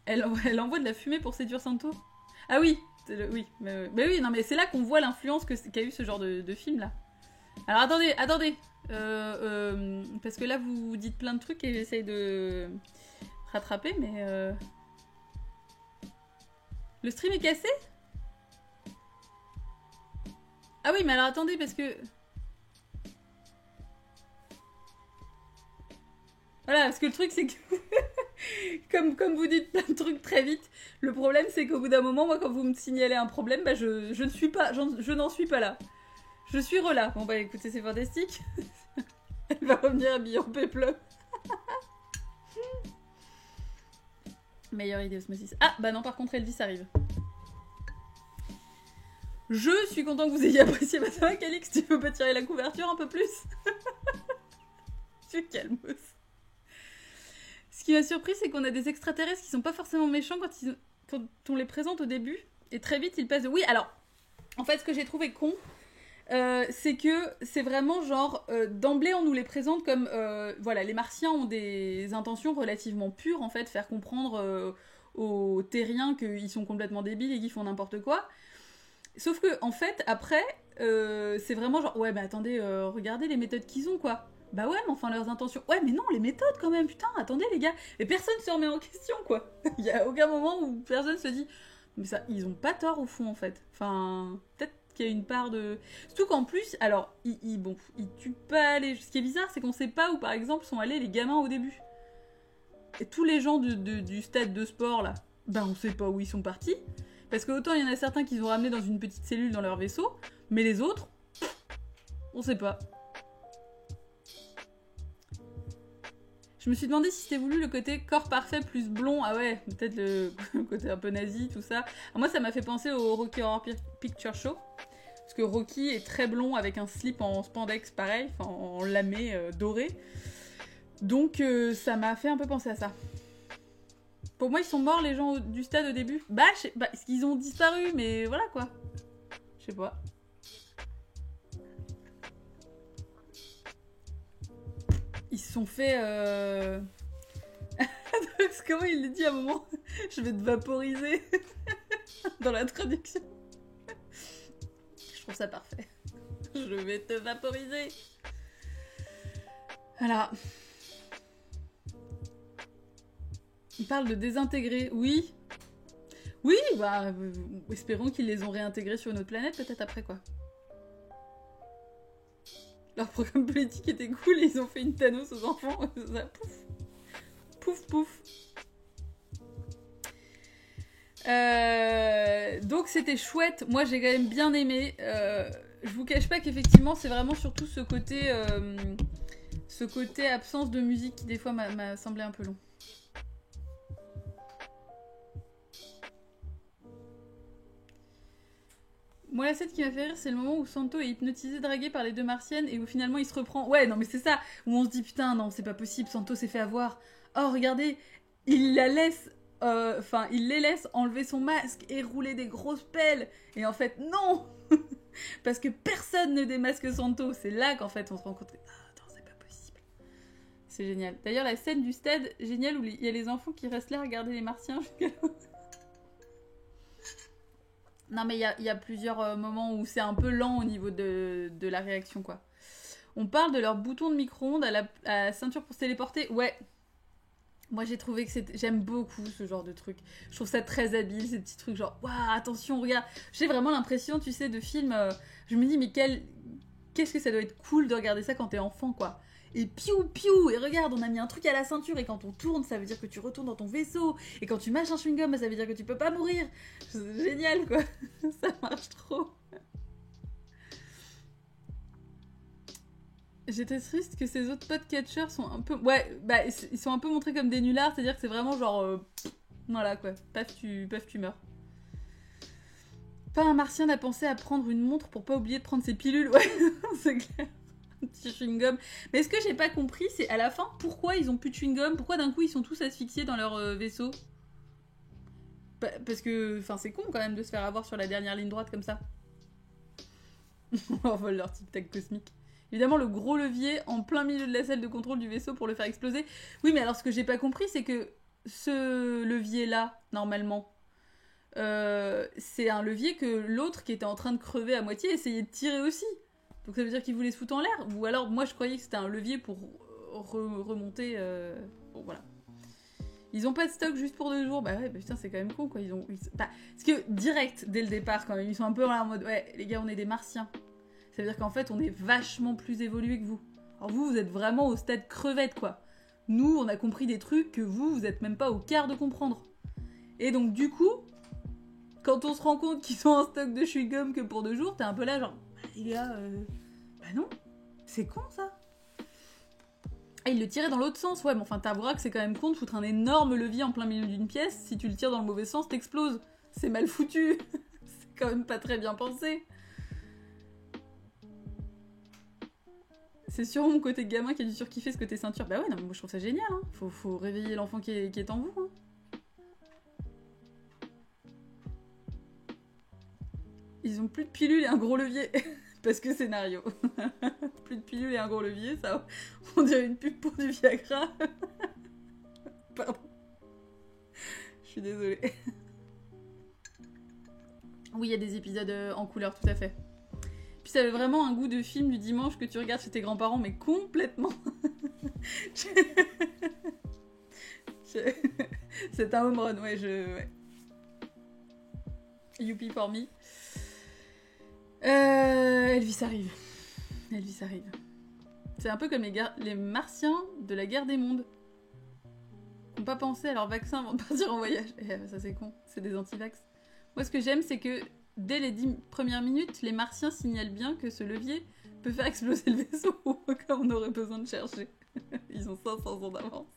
Elle envoie de la fumée pour séduire Santo. Ah oui, oui, mais oui, non mais c'est là qu'on voit l'influence qu'a eu ce genre de film là. Alors attendez, parce que là vous dites plein de trucs et j'essaye de rattraper, mais le stream est cassé ? Ah oui, mais alors attendez, parce que... Voilà, parce que le truc c'est que... comme vous dites plein de trucs très vite, le problème c'est qu'au bout d'un moment, moi quand vous me signalez un problème, bah je n'en suis pas là. Je suis relâ. Bon bah écoutez, c'est fantastique. Elle va revenir habillée en péplum. Meilleure idée Osmosis. Ah bah non, par contre Elvis arrive. Je suis content que vous ayez apprécié ma soirée, Calix. Tu peux pas tirer la couverture un peu plus? Tu calmos. Ce qui m'a surpris, c'est qu'on a des extraterrestres qui sont pas forcément méchants quand on les présente au début. Et très vite, ils passent de... Oui, alors, en fait, ce que j'ai trouvé con, c'est que c'est vraiment genre... d'emblée, on nous les présente comme... voilà, les Martiens ont des intentions relativement pures, en fait, faire comprendre aux Terriens qu'ils sont complètement débiles et qu'ils font n'importe quoi. Sauf que, en fait, après, c'est vraiment genre, ouais, bah attendez, regardez les méthodes qu'ils ont, quoi. Bah ouais, mais enfin leurs intentions. Ouais, mais non, les méthodes quand même, putain, attendez les gars. Et personne se remet en question, quoi. Il y a aucun moment où personne se dit, mais ça, ils ont pas tort au fond, en fait. Enfin, peut-être qu'il y a une part de. Surtout qu'en plus, alors, ils tuent pas les. Ce qui est bizarre, c'est qu'on sait pas où, par exemple, sont allés les gamins au début. Et tous les gens du stade de sport, là, ben on sait pas où ils sont partis. Parce que autant il y en a certains qu'ils ont ramenés dans une petite cellule dans leur vaisseau, mais les autres, on sait pas. Je me suis demandé si c'était voulu le côté corps parfait plus blond. Ah ouais, peut-être le côté un peu nazi, tout ça. Alors moi, ça m'a fait penser au Rocky Horror Picture Show. Parce que Rocky est très blond avec un slip en spandex pareil, enfin en lamé doré. Donc ça m'a fait un peu penser à ça. Pour moi, ils sont morts les gens du stade au début. Bah, ils ont disparu, mais voilà quoi. Je sais pas. Ils se sont fait... Comment il le dit à un moment? Je vais te vaporiser. Dans la traduction. Je trouve ça parfait. Je vais te vaporiser. Voilà. Il parle de désintégrer. Oui. Oui, bah... espérons qu'ils les ont réintégrés sur une autre planète peut-être après quoi. Leur programme politique était cool et ils ont fait une Thanos aux enfants. Ça, pouf. Pouf, pouf. Donc c'était chouette. Moi j'ai quand même bien aimé. Je vous cache pas qu'effectivement c'est vraiment surtout ce côté absence de musique qui des fois m'a semblé un peu long. Moi, la scène qui m'a fait rire, c'est le moment où Santo est hypnotisé, dragué par les deux martiennes et où finalement il se reprend. Ouais, non, mais c'est ça, où on se dit putain, non, c'est pas possible, Santo s'est fait avoir. Oh, regardez, il la laisse. Il les laisse enlever son masque et rouler des grosses pelles. Et en fait, non. Parce que personne ne démasque Santo. C'est là qu'en fait on se rend compte que. Ah, attends, c'est pas possible. C'est génial. D'ailleurs, la scène du stade, géniale, où il y a les enfants qui restent là à regarder les martiens jusqu'à Non, mais il y a plusieurs moments où c'est un peu lent au niveau de la réaction, quoi. On parle de leur bouton de micro-ondes à la ceinture pour se téléporter. Ouais. Moi, j'ai trouvé que c'était... J'aime beaucoup ce genre de truc. Je trouve ça très habile, ces petits trucs genre... Waouh, attention, regarde. J'ai vraiment l'impression, tu sais, de film... je me dis, mais qu'est-ce que ça doit être cool de regarder ça quand t'es enfant, quoi. Et piou piou, et regarde, on a mis un truc à la ceinture, et quand on tourne, ça veut dire que tu retournes dans ton vaisseau, et quand tu mâches un chewing-gum, ça veut dire que tu peux pas mourir. C'est génial, quoi. Ça marche trop. J'étais triste que ces autres podcatchers sont un peu... Ouais, bah, ils sont un peu montrés comme des nullards, c'est-à-dire que c'est vraiment genre... Voilà, quoi. Paf, tu meurs. Pas un martien n'a pensé à prendre une montre pour pas oublier de prendre ses pilules. Ouais, c'est clair. Un petit chewing-gum. Mais ce que j'ai pas compris, c'est à la fin, pourquoi ils ont plus de chewing-gum? Pourquoi d'un coup ils sont tous asphyxiés dans leur vaisseau? Parce que, enfin, c'est con quand même de se faire avoir sur la dernière ligne droite comme ça. On vole leur tic-tac cosmique. Évidemment, le gros levier en plein milieu de la salle de contrôle du vaisseau pour le faire exploser. Oui, mais alors ce que j'ai pas compris, c'est que ce levier-là, normalement, c'est un levier que l'autre qui était en train de crever à moitié essayait de tirer aussi. Donc ça veut dire qu'il voulait se foutre en l'air. Ou alors, moi, je croyais que c'était un levier pour remonter... Bon, voilà. Ils ont pas de stock juste pour 2 jours. Bah ouais, bah putain, c'est quand même con, quoi. Parce que, direct, dès le départ, quand même, ils sont un peu là en mode... Ouais, les gars, on est des martiens. Ça veut dire qu'en fait, on est vachement plus évolué que vous. Alors vous êtes vraiment au stade crevette, quoi. Nous, on a compris des trucs que vous êtes même pas au quart de comprendre. Et donc, du coup, quand on se rend compte qu'ils sont en stock de chewing-gum que pour 2 jours, t'es un peu là, genre... Les gars, bah non, c'est con, ça. Et il le tirait dans l'autre sens, ouais, mais enfin, t'avoueras que c'est quand même con de foutre un énorme levier en plein milieu d'une pièce. Si tu le tires dans le mauvais sens, t'exploses. C'est mal foutu. C'est quand même pas très bien pensé. C'est sûrement mon côté gamin qui a dû surkiffer ce côté ceinture. Bah ouais, non, mais moi je trouve ça génial, hein. Faut réveiller l'enfant qui est en vous, hein. Ils ont plus de pilules et un gros levier. Parce que scénario. Plus de pilules et un gros levier, ça... On dirait une pub pour du Viagra. Pardon. Je suis désolée. Oui, il y a des épisodes en couleur, tout à fait. Puis ça avait vraiment un goût de film du dimanche que tu regardes chez tes grands-parents, mais complètement. C'est un home run, ouais, ouais. Youpi for me. Elvis arrive. Elvis arrive. C'est un peu comme les martiens de la guerre des mondes. Qui n'ont pas pensé à leur vaccin avant de partir en voyage. Ça c'est con, c'est des anti-vax. Moi ce que j'aime c'est que dès les 10 premières minutes, les martiens signalent bien que ce levier peut faire exploser le vaisseau quand on aurait besoin de chercher. Ils ont 500 ans d'avance.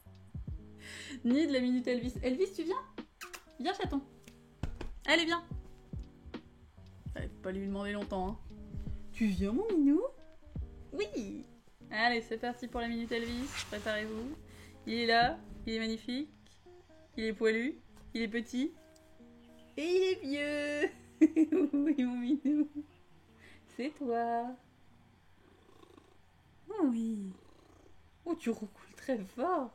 Ni de la minute Elvis. Elvis, tu viens? Viens chaton. Allez viens. Faut pas lui demander longtemps, hein. Tu viens, mon minou? Oui. Allez, c'est parti pour la minute Elvis. Préparez-vous. Il est là. Il est magnifique. Il est poilu. Il est petit. Et il est vieux. Oui, mon minou. C'est toi. Oh oui. Oh, tu roucoules très fort.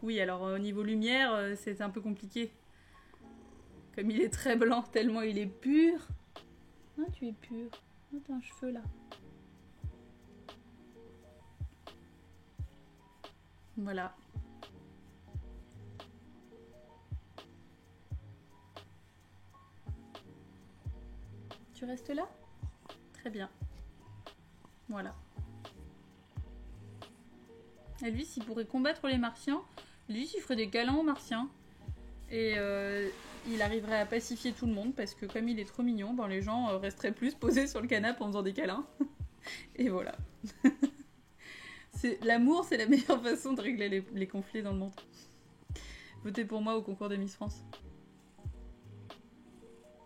Oui, alors au niveau lumière, c'est un peu compliqué. Comme il est très blanc, tellement il est pur. Ah, tu es pur. Oh, t'as un cheveu là. Voilà. Tu restes là? Très bien. Voilà. Et lui, s'il pourrait combattre les martiens, lui, il ferait des câlins aux martiens. Et il arriverait à pacifier tout le monde parce que comme il est trop mignon, ben, les gens resteraient plus posés sur le canapé en faisant des câlins. Et voilà. L'amour, c'est la meilleure façon de régler les conflits dans le monde. Votez pour moi au concours de Miss France.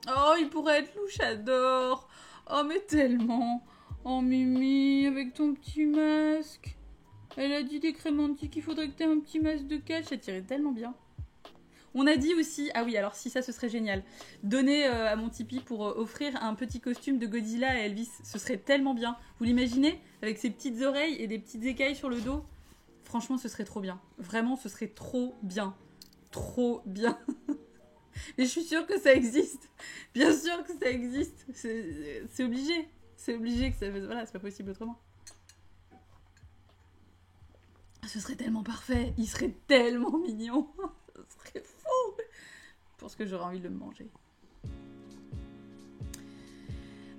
Oh, il pourrait être louche, j'adore. Oh, mais tellement. Oh, Mimi, avec ton petit masque. Elle a dit décrémentique qu'il faudrait que tu aies un petit masque de catch. Ça tirait tellement bien. On a dit aussi, ah oui, alors si ça, ce serait génial, donner à mon Tipeee pour offrir un petit costume de Godzilla à Elvis. Ce serait tellement bien. Vous l'imaginez? Avec ses petites oreilles et des petites écailles sur le dos. Franchement, ce serait trop bien. Vraiment, ce serait trop bien. Trop bien. Mais je suis sûre que ça existe. Bien sûr que ça existe. C'est obligé. C'est obligé que ça... Voilà, c'est pas possible autrement. Ce serait tellement parfait. Il serait tellement mignon. Ce serait fou. Je pense que j'aurais envie de le manger.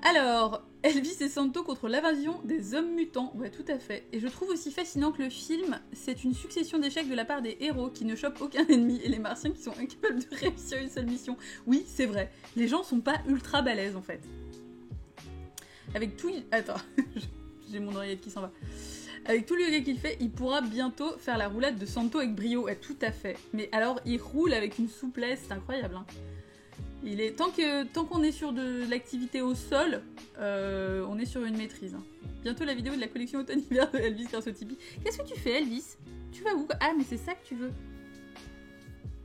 Alors, Elvis et Santo contre l'invasion des hommes mutants. Ouais, tout à fait. Et je trouve aussi fascinant que le film, c'est une succession d'échecs de la part des héros qui ne chopent aucun ennemi et les martiens qui sont incapables de réussir une seule mission. Oui, c'est vrai. Les gens sont pas ultra balèzes, en fait. Avec tout... Attends, j'ai mon oreillette qui s'en va. Avec tout le yoga qu'il fait, il pourra bientôt faire la roulade de Santo avec brio. Ouais, tout à fait. Mais alors, il roule avec une souplesse, c'est incroyable, hein. Il est... Tant qu'on est sur de l'activité au sol, on est sur une maîtrise. Hein. Bientôt la vidéo de la collection automne-hiver de Elvis grâce au Tipeee. Qu'est-ce que tu fais, Elvis? Tu vas où? Ah, mais c'est ça que tu veux.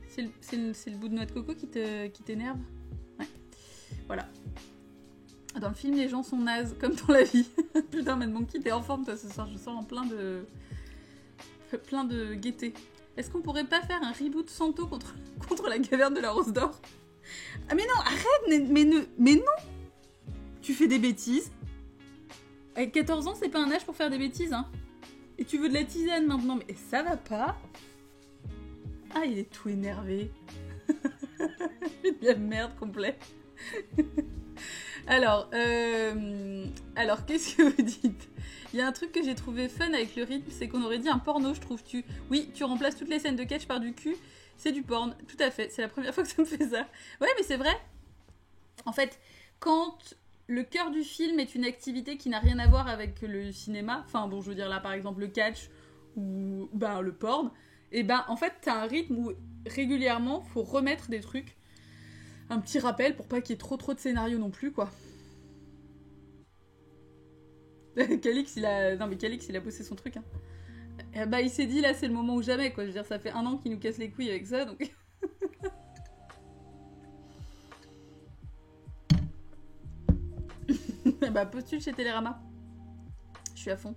C'est le bout de noix de coco qui t'énerve? Ouais. Voilà. Dans le film, les gens sont nazes, comme dans la vie. Putain, Mad Monkey, t'es en forme, toi, ce soir. Je sens en plein de gaieté. Est-ce qu'on pourrait pas faire un reboot Santo contre la caverne de la Rose d'Or? Ah mais non, arrête, mais non. Tu fais des bêtises. Avec 14 ans, c'est pas un âge pour faire des bêtises, hein. Et tu veux de la tisane maintenant, mais ça va pas. Ah, il est tout énervé. De la merde complète. Alors, qu'est-ce que vous dites? Il y a un truc que j'ai trouvé fun avec le rythme, c'est qu'on aurait dit un porno, je trouve. Oui, tu remplaces toutes les scènes de catch par du cul. C'est du porn, tout à fait. C'est la première fois que ça me fait ça. Ouais, mais c'est vrai. En fait, quand le cœur du film est une activité qui n'a rien à voir avec le cinéma, enfin bon, je veux dire là par exemple le catch ou ben le porn, et ben en fait t'as un rythme où régulièrement faut remettre des trucs, un petit rappel pour pas qu'il y ait trop de scénarios non plus quoi. Calix il a bossé son truc hein. Et bah il s'est dit là c'est le moment ou jamais quoi, je veux dire ça fait 1 an qu'il nous casse les couilles avec ça donc... Bah postule chez Télérama. Je suis à fond.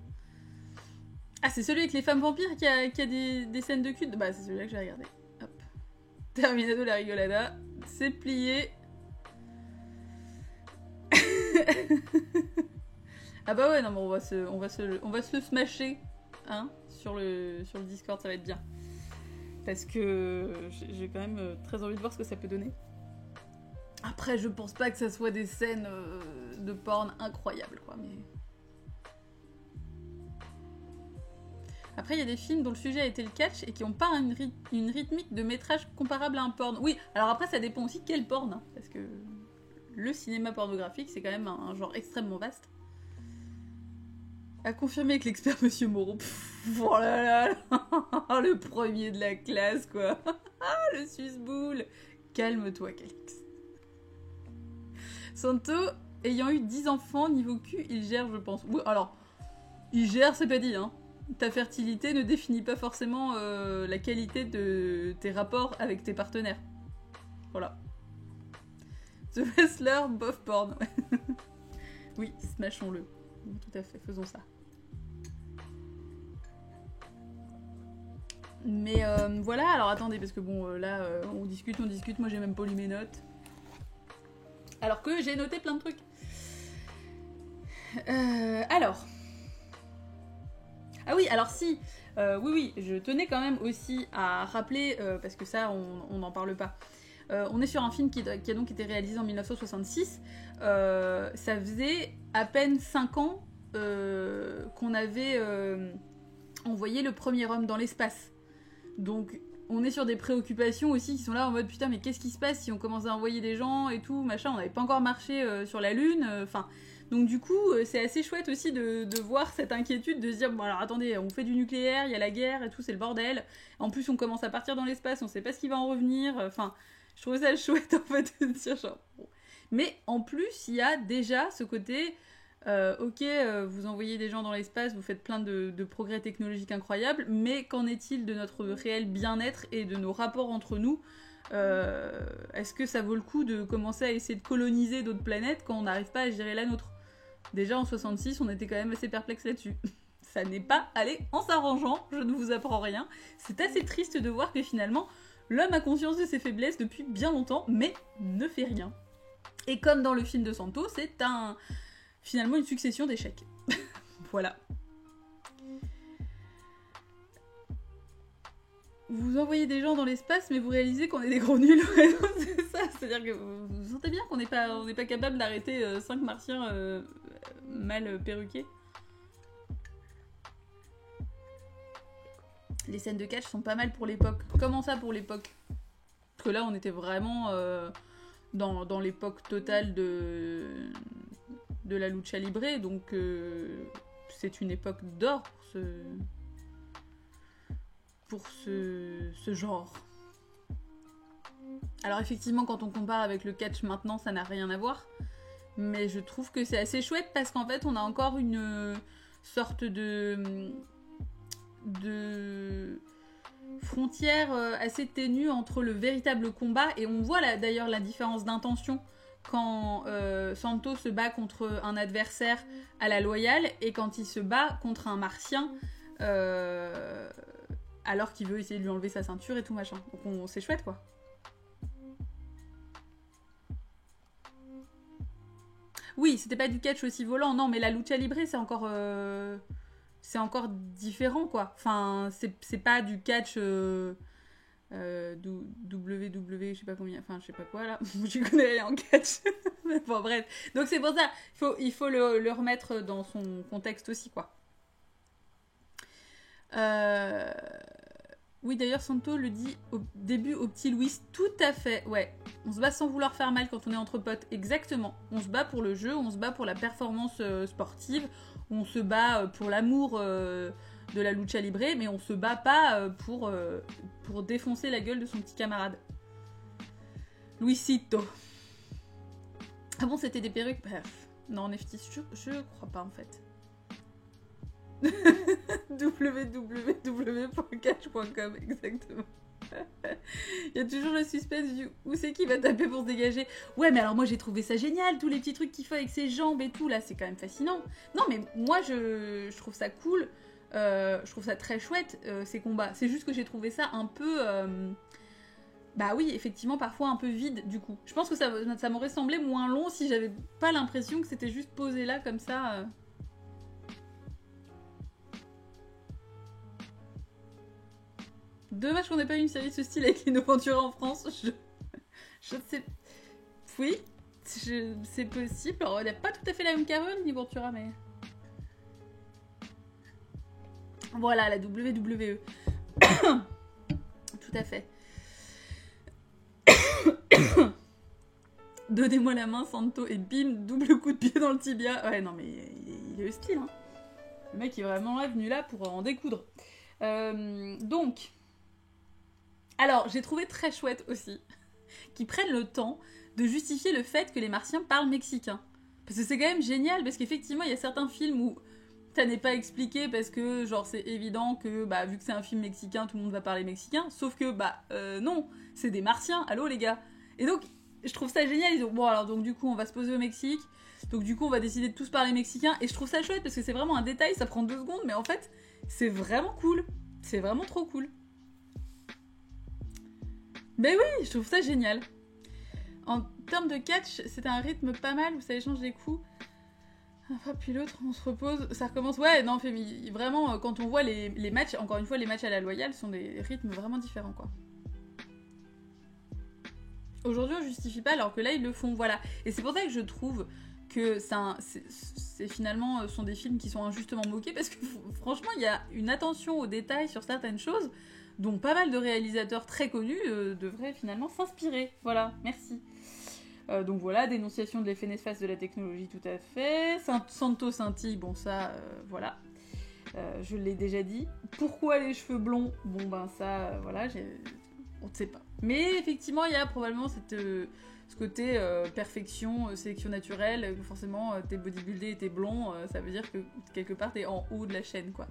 Ah c'est celui avec les femmes vampires qui a des scènes de cul. Bah c'est celui-là que j'ai regardé. Hop. Terminado la rigolada. C'est plié. Ah bah ouais, non mais on va se le smasher, hein, sur le Discord, ça va être bien. Parce que j'ai quand même très envie de voir ce que ça peut donner. Après, je pense pas que ça soit des scènes de porn incroyables, quoi, mais... Après, il y a des films dont le sujet a été le catch et qui n'ont pas une rythmique de métrage comparable à un porn. Oui, alors après, ça dépend aussi quel porn, hein, parce que le cinéma pornographique, c'est quand même un genre extrêmement vaste. À confirmer avec l'expert Monsieur Moreau. Pff, oh là là, là. Le premier de la classe, quoi. Le suce-boule. Calme-toi, Calix. Santo, ayant eu 10 enfants, niveau cul, il gère, je pense. Oui, alors, il gère, c'est pas dit, hein. Ta fertilité ne définit pas forcément la qualité de tes rapports avec tes partenaires. Voilà. The Wrestler, bof porn. Oui, smashons-le. Tout à fait, faisons ça. Mais voilà, alors attendez, parce que bon, là, on discute, moi j'ai même pas lu mes notes. Alors que j'ai noté plein de trucs. Alors... Ah oui, alors si, oui, je tenais quand même aussi à rappeler, parce que ça, on n'en parle pas. On est sur un film qui a donc été réalisé en 1966. Ça faisait à peine 5 ans qu'on avait envoyé le premier homme dans l'espace. Donc, on est sur des préoccupations aussi qui sont là en mode putain, mais qu'est-ce qui se passe si on commence à envoyer des gens et tout, machin, on n'avait pas encore marché sur la Lune, enfin... Donc du coup, c'est assez chouette aussi de voir cette inquiétude, de se dire, bon alors attendez, on fait du nucléaire, il y a la guerre et tout, c'est le bordel. En plus, on commence à partir dans l'espace, on sait pas ce qui va en revenir. Enfin, je trouvais ça chouette en fait de dire genre... Bon. Mais en plus, il y a déjà ce côté, ok, vous envoyez des gens dans l'espace, vous faites plein de progrès technologiques incroyables, mais qu'en est-il de notre réel bien-être et de nos rapports entre nous ? Est-ce que ça vaut le coup de commencer à essayer de coloniser d'autres planètes quand on n'arrive pas à gérer la nôtre ? Déjà en 66, on était quand même assez perplexe là-dessus. Ça n'est pas allé en s'arrangeant, je ne vous apprends rien. C'est assez triste de voir que finalement, l'homme a conscience de ses faiblesses depuis bien longtemps, mais ne fait rien. Et comme dans le film de Santo, c'est finalement une succession d'échecs. Voilà. Vous envoyez des gens dans l'espace, mais vous réalisez qu'on est des gros nuls. Ouais, c'est ça. C'est-à-dire que vous sentez bien qu'on n'est pas capable d'arrêter 5 martiens mal perruqués. Les scènes de catch sont pas mal pour l'époque. Comment ça pour l'époque ? Parce que là, on était vraiment dans l'époque totale de la lucha libre, donc c'est une époque d'or pour ce genre. Alors effectivement, quand on compare avec le catch maintenant, ça n'a rien à voir. Mais je trouve que c'est assez chouette parce qu'en fait, on a encore une sorte de frontière assez ténue entre le véritable combat. Et on voit là, d'ailleurs la différence d'intention quand Santo se bat contre un adversaire à la loyale et quand il se bat contre un martien alors qu'il veut essayer de lui enlever sa ceinture et tout machin. Donc c'est chouette quoi. Oui, c'était pas du catch aussi volant, non, mais la lucha libre, c'est encore différent, quoi. Enfin, c'est pas du catch WW, je sais pas combien, enfin, je sais pas quoi, là. Je connais rien en catch. Bon, bref. Donc, c'est pour ça, il faut le remettre dans son contexte aussi, quoi. Oui, d'ailleurs, Santo le dit au début au petit Louis, tout à fait, ouais. On se bat sans vouloir faire mal quand on est entre potes, exactement. On se bat pour le jeu, on se bat pour la performance sportive, on se bat pour l'amour de la lucha libre, mais on se bat pas pour défoncer la gueule de son petit camarade. Luisito. Ah bon, c'était des perruques ? Bref. Non, Neftis, je crois pas en fait. www.catch.com, exactement. Il y a toujours le suspense du où c'est qui va taper pour se dégager. Ouais, mais alors moi j'ai trouvé ça génial, tous les petits trucs qu'il fait avec ses jambes et tout, là c'est quand même fascinant. Non, mais moi je trouve ça cool, je trouve ça très chouette ces combats. C'est juste que j'ai trouvé ça un peu Bah oui, effectivement, parfois un peu vide, du coup. Je pense que ça m'aurait semblé moins long si j'avais pas l'impression que c'était juste posé là, comme ça. Dommage qu'on n'ait pas eu une série de ce style avec Lino Ventura en France. Je sais... Oui, c'est possible. Alors, il n'a pas tout à fait la même carrure, Lino Ventura, mais... Voilà, la WWE. Tout à fait. Donnez-moi la main, Santo, et bim, double coup de pied dans le tibia. Ouais, non, mais il est hostile, hein. Le mec est vraiment là, venu là pour en découdre. Donc... Alors, j'ai trouvé très chouette aussi qu'ils prennent le temps de justifier le fait que les Martiens parlent mexicain. Parce que c'est quand même génial, parce qu'effectivement, il y a certains films où ça n'est pas expliqué parce que, genre, c'est évident que, bah, vu que c'est un film mexicain, tout le monde va parler mexicain. Sauf que, non, c'est des Martiens, allô les gars. Et donc, je trouve ça génial. Ils ont, bon, alors, donc, du coup, on va se poser au Mexique. Donc, du coup, on va décider de tous parler mexicain. Et je trouve ça chouette parce que c'est vraiment un détail, ça prend 2 secondes, mais en fait, c'est vraiment cool. C'est vraiment trop cool. Ben oui, je trouve ça génial. En termes de catch, c'est un rythme pas mal où ça échange les coups. Enfin, puis l'autre, on se repose, ça recommence. Ouais, non, vraiment, quand on voit les matchs, encore une fois, les matchs à la loyale sont des rythmes vraiment différents, quoi. Aujourd'hui, on justifie pas, alors que là, ils le font, voilà. Et c'est pour ça que je trouve que c'est finalement sont des films qui sont injustement moqués, parce que franchement, il y a une attention aux détails sur certaines choses dont pas mal de réalisateurs très connus devraient finalement s'inspirer. Voilà, merci. Donc voilà, dénonciation de l'effet néfaste de la technologie, tout à fait. Santo scintille, bon ça, voilà. Je l'ai déjà dit. Pourquoi les cheveux blonds? Bon ben ça, voilà, on ne sait pas. Mais effectivement, il y a probablement ce côté perfection, sélection naturelle, que forcément t'es bodybuildé et t'es blond, ça veut dire que quelque part t'es en haut de la chaîne, quoi.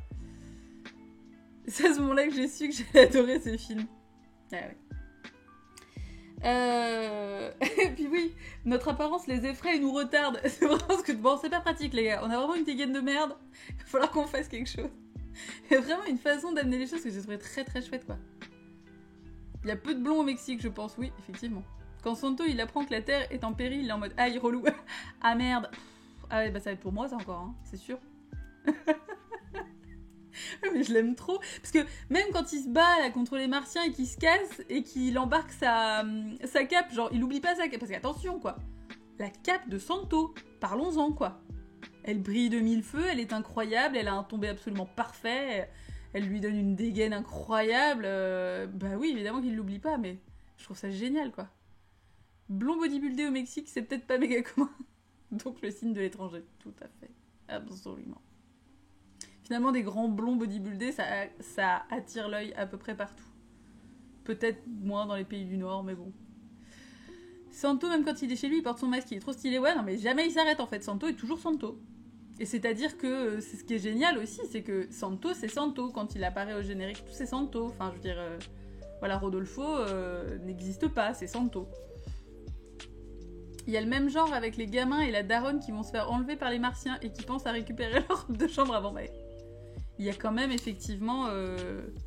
C'est à ce moment-là que j'ai su que j'allais adorer ces films. Ah ouais. Et puis oui, notre apparence les effraie et nous retarde. C'est vraiment ce que... Bon, c'est pas pratique, les gars. On a vraiment une dégaine de merde. Il va falloir qu'on fasse quelque chose. Il y a vraiment une façon d'amener les choses que j'ai trouvé très très chouette, quoi. Il y a peu de blonds au Mexique, je pense. Oui, effectivement. Quand Santo, il apprend que la Terre est en péril, il est en mode « Aïe, relou !» Ah merde. Ah ouais, bah ça va être pour moi, ça, encore, hein. C'est sûr. Mais je l'aime trop, parce que même quand il se bat là, contre les Martiens et qu'il se casse et qu'il embarque sa cape, genre il oublie pas sa cape, parce qu'attention quoi, la cape de Santo, parlons-en quoi. Elle brille de mille feux, elle est incroyable, elle a un tombé absolument parfait, elle lui donne une dégaine incroyable, bah oui évidemment qu'il l'oublie pas, mais je trouve ça génial quoi. Blond bodybuildé au Mexique, c'est peut-être pas méga commun, donc le signe de l'étranger, tout à fait, absolument. Finalement, des grands blonds bodybuildés, ça attire l'œil à peu près partout. Peut-être moins dans les pays du Nord, mais bon. Santo, même quand il est chez lui, il porte son masque, il est trop stylé. Ouais, non, mais jamais il s'arrête en fait. Santo est toujours Santo. Et c'est-à-dire que c'est ce qui est génial aussi, c'est que Santo, c'est Santo. Quand il apparaît au générique, tout c'est Santo. Enfin, je veux dire, voilà, Rodolfo n'existe pas, c'est Santo. Il y a le même genre avec les gamins et la daronne qui vont se faire enlever par les Martiens et qui pensent à récupérer leur robe de chambre avant. Mais il y a quand même effectivement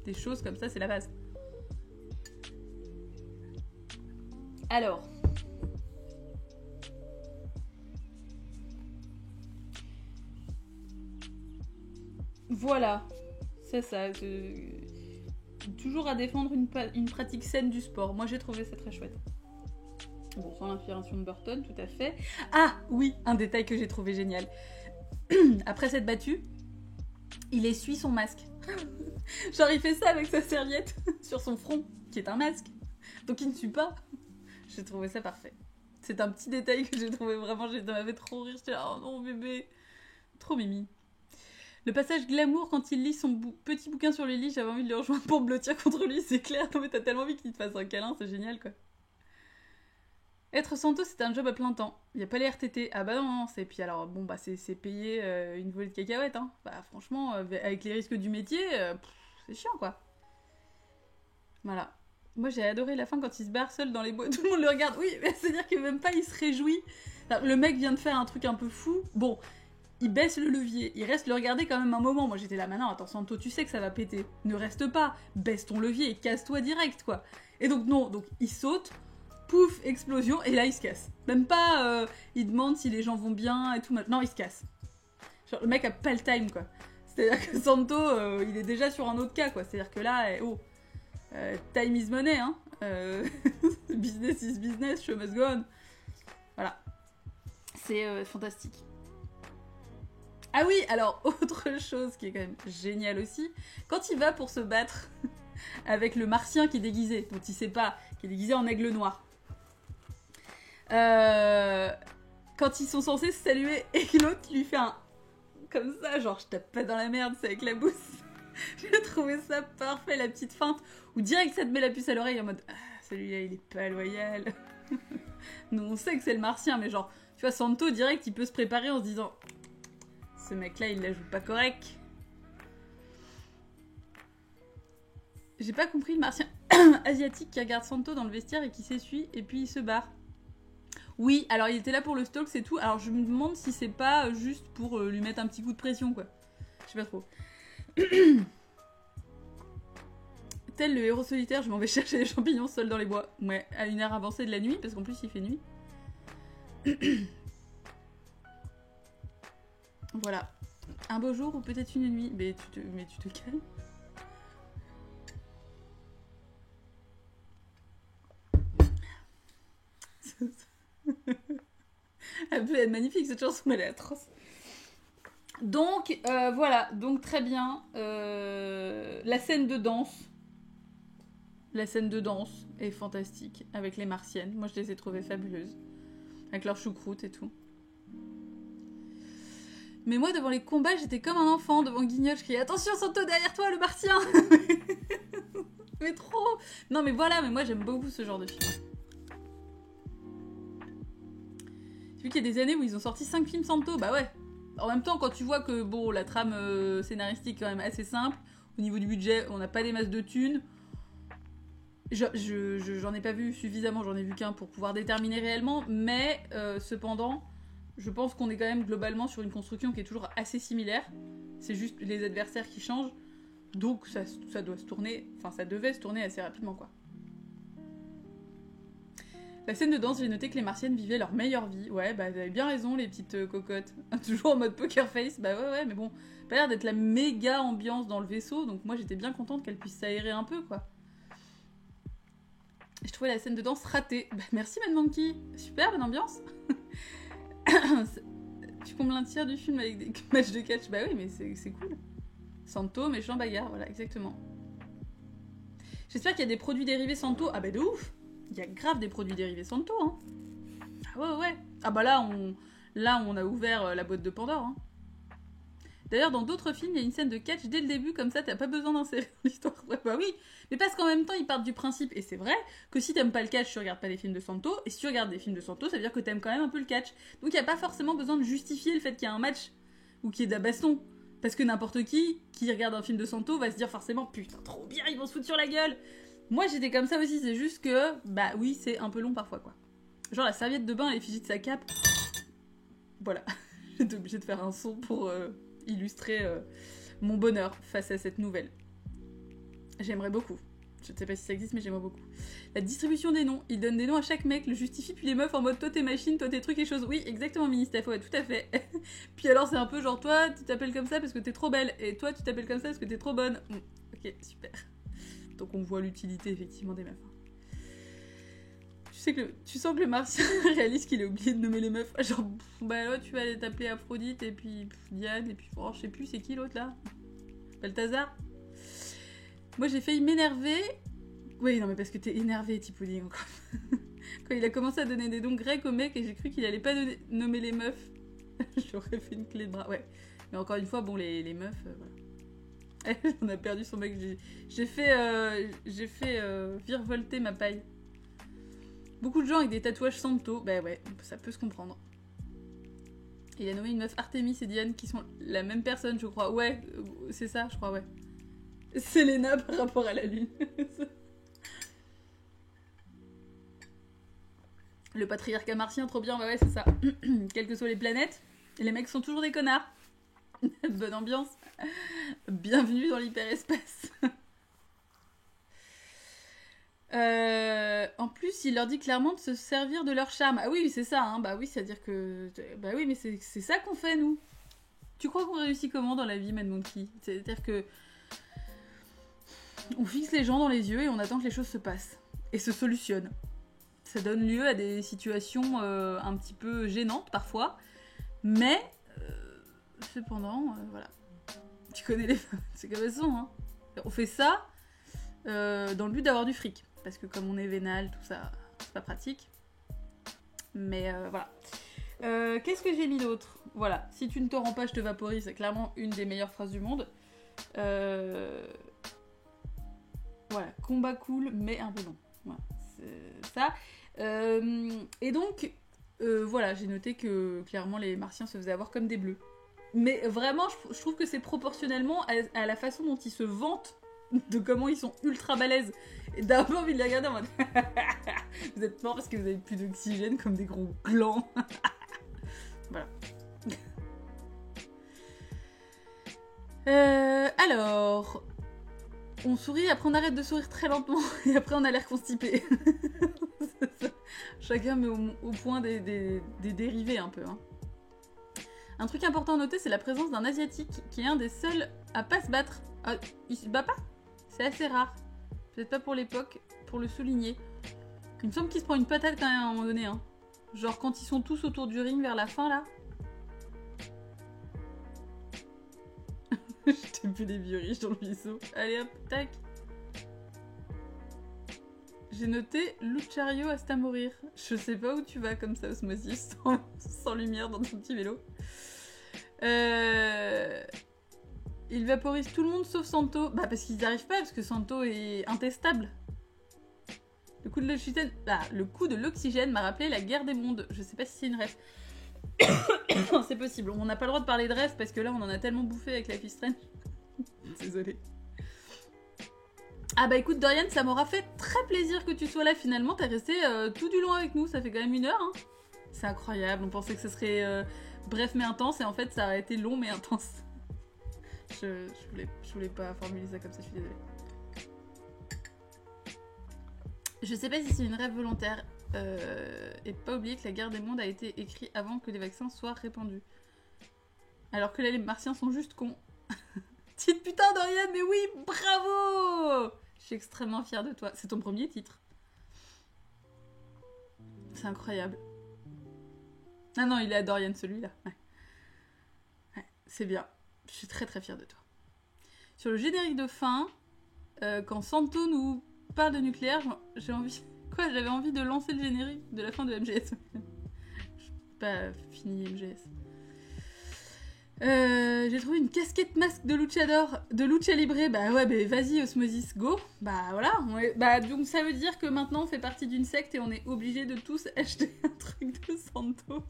des choses comme ça, c'est la base. Alors. Voilà. C'est ça. Toujours à défendre une pratique saine du sport. Moi j'ai trouvé ça très chouette. Bon, sans l'inspiration de Burton, tout à fait. Ah oui, un détail que j'ai trouvé génial. Après s'être battu, il essuie son masque. Genre il fait ça avec sa serviette sur son front, qui est un masque. Donc il ne sue pas. J'ai trouvé ça parfait. C'est un petit détail que j'ai trouvé vraiment, ça m'avait trop rire. J'étais là, oh non bébé. Trop mimi. Le passage glamour quand il lit son petit bouquin sur le lit, j'avais envie de le rejoindre pour me blottir contre lui, c'est clair. Non mais t'as tellement envie qu'il te fasse un câlin, c'est génial quoi. Être Santo, c'est un job à plein temps. Il n'y a pas les RTT. Ah bah non, c'est... Puis alors, bon, bah c'est payer une volée de cacahuètes, hein. Bah franchement, avec les risques du métier, c'est chiant, quoi. Voilà. Moi, j'ai adoré la fin quand il se barre seul dans les bois. Tout le monde le regarde. Oui, mais c'est-à-dire que même pas, il se réjouit. Alors, le mec vient de faire un truc un peu fou. Bon, il baisse le levier, il reste le regarder quand même un moment. Moi j'étais là, maintenant attends Santo, tu sais que ça va péter. Ne reste pas, baisse ton levier et casse-toi direct quoi. Et donc non, donc il saute, pouf, explosion, et là il se casse. Même pas, il demande si les gens vont bien et tout. Non, il se casse. Genre le mec a pas le time quoi. C'est-à-dire que Santo, il est déjà sur un autre cas quoi. C'est-à-dire que là, time is money hein. Business is business, show must go on. Voilà. C'est fantastique. Ah oui, alors, autre chose qui est quand même géniale aussi, quand il va pour se battre avec le martien qui est déguisé, dont il sait pas, qui est déguisé en aigle noir. Quand ils sont censés se saluer et que l'autre lui fait un... comme ça, genre je tape pas dans la merde, c'est avec la bouche. J'ai trouvé ça parfait, la petite feinte, où direct ça te met la puce à l'oreille en mode ah, celui-là il est pas loyal. Nous on sait que c'est le martien, mais genre, tu vois, Santo direct il peut se préparer en se disant ce mec-là, il la joue pas correct. J'ai pas compris le martien asiatique qui regarde Santo dans le vestiaire et qui s'essuie et puis il se barre. Oui, alors il était là pour le stalk, c'est tout. Alors je me demande si c'est pas juste pour lui mettre un petit coup de pression, quoi. Je sais pas trop. Tel le héros solitaire, je m'en vais chercher les champignons seuls dans les bois. Ouais, à une heure avancée de la nuit, parce qu'en plus il fait nuit. Voilà. Un beau jour ou peut-être une nuit. Mais tu te calmes. Elle peut être magnifique cette chanson, mais elle est atroce. Donc, voilà. Donc, très bien. La scène de danse. La scène de danse est fantastique. Avec les martiennes. Moi, je les ai trouvées fabuleuses. Avec leur choucroute et tout. Mais moi, devant les combats, j'étais comme un enfant devant Guignol. Je criais « Attention, Santo, derrière toi, le martien !» Mais trop. Non, mais voilà, mais moi, j'aime beaucoup ce genre de film. J'ai vu qu'il y a des années où ils ont sorti 5 films Santo. Bah ouais. En même temps, quand tu vois que, bon, la trame scénaristique est quand même assez simple, au niveau du budget, on n'a pas des masses de thunes. J'en ai pas vu suffisamment, j'en ai vu qu'un pour pouvoir déterminer réellement, mais cependant... Je pense qu'on est quand même globalement sur une construction qui est toujours assez similaire. C'est juste les adversaires qui changent. Donc ça doit se tourner... Enfin, ça devait se tourner assez rapidement, quoi. La scène de danse, j'ai noté que les martiennes vivaient leur meilleure vie. Ouais, bah vous avez bien raison, les petites cocottes. Toujours en mode poker face. Bah ouais, mais bon, pas l'air d'être la méga ambiance dans le vaisseau. Donc moi, j'étais bien contente qu'elle puisse s'aérer un peu, quoi. Je trouvais la scène de danse ratée. Bah merci, Mad Monkey. Super, bonne ambiance. Tu combles un tiers du film avec des matchs de catch. Bah oui, mais c'est cool. Santo, méchant bagarre, voilà, exactement. J'espère qu'il y a des produits dérivés Santo. Ah bah de ouf. Il y a grave des produits dérivés Santo, hein. Ah ouais. Ah bah là, on a ouvert la boîte de Pandore, hein. D'ailleurs, dans d'autres films, il y a une scène de catch dès le début, comme ça, t'as pas besoin d'insérer dans l'histoire. Ouais, bah oui, mais parce qu'en même temps, ils partent du principe, et c'est vrai, que si t'aimes pas le catch, tu regardes pas les films de Santo, et si tu regardes des films de Santo, ça veut dire que t'aimes quand même un peu le catch. Donc il y a pas forcément besoin de justifier le fait qu'il y a un match, ou qu'il y ait de la baston. Parce que n'importe qui regarde un film de Santo va se dire forcément, putain, trop bien, ils vont se foutre sur la gueule. Moi, j'étais comme ça aussi, c'est juste que, bah oui, c'est un peu long parfois, quoi. Genre la serviette de bain et l'effigie de sa cape. Voilà. J'étais obligée de faire un son pour... illustrer mon bonheur face à cette nouvelle. J'aimerais beaucoup. Je ne sais pas si ça existe, mais j'aimerais beaucoup. La distribution des noms. Il donne des noms à chaque mec, le justifie, puis les meufs en mode toi t'es machine, toi t'es trucs et choses. Oui, exactement, Ministef, ouais, tout à fait. Puis alors c'est un peu genre toi tu t'appelles comme ça parce que t'es trop belle, et toi tu t'appelles comme ça parce que t'es trop bonne. Ok, super. Donc on voit l'utilité effectivement des meufs. Tu sens que le martien réalise qu'il a oublié de nommer les meufs. Genre, bah là, tu vas t'appeler Aphrodite, et puis Diane, et puis, oh, je sais plus, c'est qui l'autre là? Balthazar? Moi, j'ai failli m'énerver. Oui, non, mais parce que t'es énervé, Tipouding, encore. Quand il a commencé à donner des noms grecs aux mecs, et j'ai cru qu'il allait pas nommer les meufs. J'aurais fait une clé de bras, ouais. Mais encore une fois, bon, les meufs, voilà. On a perdu son mec. J'ai fait virevolter ma paille. Beaucoup de gens avec des tatouages Santo, bah ouais, ça peut se comprendre. Et il a nommé une meuf Artemis et Diane qui sont la même personne, je crois. Ouais, c'est ça, je crois, ouais. Selena par rapport à la lune. Le patriarcat martien, trop bien, bah ouais, c'est ça. Quelles que soient les planètes, Et les mecs sont toujours des connards. Bonne ambiance. Bienvenue dans l'hyperespace. En plus, il leur dit clairement de se servir de leur charme. Ah oui, c'est ça, hein. Bah oui, c'est-à-dire que... Bah oui, mais c'est ça qu'on fait, nous. Tu crois qu'on réussit comment dans la vie, Mad Monkey? C'est-à-dire que... On fixe les gens dans les yeux et on attend que les choses se passent. Et se solutionnent. Ça donne lieu à des situations un petit peu gênantes, parfois. Mais... cependant, voilà. Tu connais les femmes, c'est comme elles sont, hein. On fait ça dans le but d'avoir du fric. Parce que comme on est vénal, tout ça, c'est pas pratique. Mais voilà. Qu'est-ce que j'ai mis d'autre? Voilà. Si tu ne te rends pas, je te vaporise. C'est clairement une des meilleures phrases du monde. Voilà. Combat cool, mais un peu long. Voilà. C'est ça. Et donc, voilà, j'ai noté que clairement les martiens se faisaient avoir comme des bleus. Mais vraiment, je trouve que c'est proportionnellement à la façon dont ils se vantent de comment ils sont ultra balèzes. Et d'un peu envie de les regarder en mode vous êtes morts parce que vous avez plus d'oxygène comme des gros glands. Voilà. Alors, on sourit, après on arrête de sourire très lentement et après on a l'air constipé. Chacun met au point des dérivés un peu. Hein. Un truc important à noter, c'est la présence d'un asiatique qui est un des seuls à pas se battre. Ah, il se bat pas? C'est assez rare. Peut-être pas pour l'époque, pour le souligner. Il me semble qu'il se prend une patate quand même à un moment donné. Hein. Genre quand ils sont tous autour du ring vers la fin là. J'étais plus des vieux riches dans le vaisseau. Allez hop, tac. J'ai noté Luchario hasta mourir. Je sais pas où tu vas comme ça, Osmosis, sans lumière dans ton petit vélo. Il vaporise tout le monde sauf Santo. Bah parce qu'ils n'y arrivent pas, parce que Santo est intestable. Le coup de l'oxygène m'a rappelé la guerre des mondes. Je sais pas si c'est une ref. C'est possible. On n'a pas le droit de parler de ref parce que là on en a tellement bouffé avec Life is Strange. Désolée. Ah bah écoute Dorian, ça m'aura fait très plaisir que tu sois là finalement. T'es resté tout du long avec nous, ça fait quand même 1 heure. Hein. C'est incroyable, on pensait que ce serait bref mais intense et en fait ça a été long mais intense. Je voulais pas formuler ça comme ça, je suis désolée. Je sais pas si c'est une rêve volontaire et pas oublier que la guerre des mondes a été écrite avant que les vaccins soient répandus. Alors que là les martiens sont juste cons. Titre putain Dorian, mais oui, bravo! Je suis extrêmement fière de toi. C'est ton premier titre. C'est incroyable. Ah non, il est à Dorian celui-là. Ouais, c'est bien. Je suis très très fière de toi. Sur le générique de fin, quand Santo nous parle de nucléaire, j'avais envie de lancer le générique de la fin de MGS. J'ai pas fini MGS. J'ai trouvé une casquette masque de luchador, de lucha libre. Bah ouais, bah vas-y Osmosis, go. Bah voilà. Bah donc ça veut dire que maintenant on fait partie d'une secte et on est obligé de tous acheter un truc de Santo.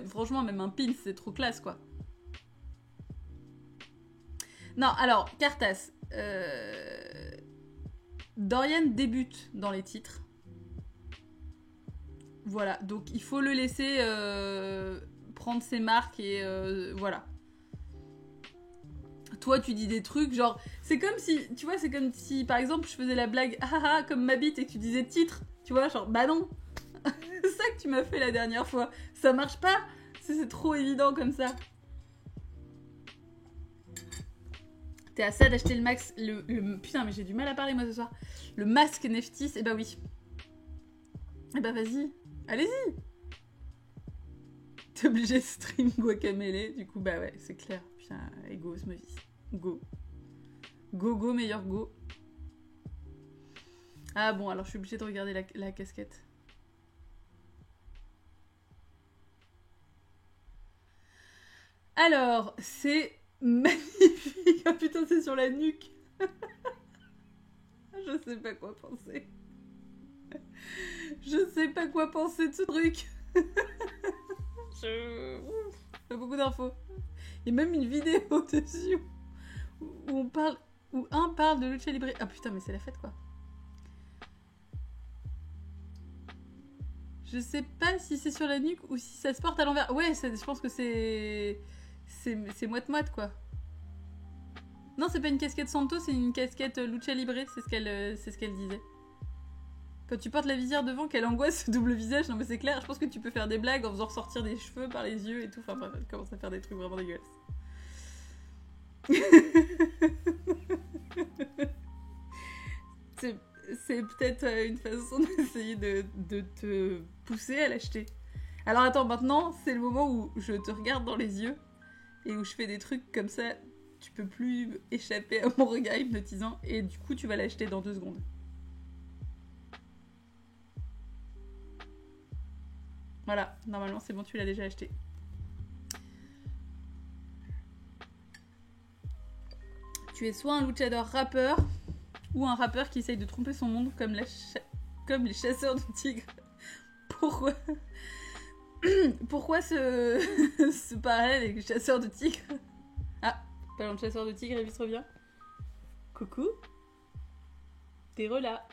Franchement, même un pin, c'est trop classe quoi. Non, alors, Cartas. Dorian débute dans les titres. Voilà, donc il faut le laisser prendre ses marques et voilà. Toi, tu dis des trucs, genre, c'est comme si, tu vois, c'est comme si, par exemple, je faisais la blague, ah comme ma bite, et que tu disais titre, tu vois, genre, bah non. C'est ça que tu m'as fait la dernière fois. Ça marche pas. C'est trop évident comme ça. T'es à ça d'acheter le max, putain, mais j'ai du mal à parler moi ce soir. Le masque Neftis, et bah oui. Et bah vas-y, allez-y. T'es obligé de stream Guacamele, du coup bah ouais, c'est clair. Putain, et go Osmosis. Go. Go, meilleur go. Ah bon, alors je suis obligée de regarder la casquette. Alors, c'est magnifique. Ah putain, c'est sur la nuque. Je sais pas quoi penser. Je sais pas quoi penser de ce truc. Pas beaucoup d'infos. Il y a même une vidéo dessus où un parle de lucha libre. Ah putain, mais c'est la fête quoi. Je sais pas si c'est sur la nuque ou si ça se porte à l'envers. Ouais, je pense que c'est moite-moite, quoi. Non, c'est pas une casquette Santo, c'est une casquette Lucha Libre, c'est ce qu'elle disait. Quand tu portes la visière devant, quelle angoisse ce double visage. Non mais c'est clair, je pense que tu peux faire des blagues en faisant ressortir des cheveux par les yeux et tout. Enfin bref, elle commence à faire des trucs vraiment dégueulasses. C'est peut-être une façon d'essayer de te pousser à l'acheter. Alors attends, maintenant, c'est le moment où je te regarde dans les yeux et où je fais des trucs comme ça. Tu peux plus échapper à mon regard hypnotisant et du coup, tu vas l'acheter dans 2 secondes. Voilà, normalement, c'est bon, tu l'as déjà acheté. Tu es soit un luchador rappeur ou un rappeur qui essaye de tromper son monde comme les chasseurs de tigres. Pourquoi ce parallèle avec les chasseurs de tigres? Ah, parlant de chasseurs de tigres, Elvis revient. Coucou. T'es là.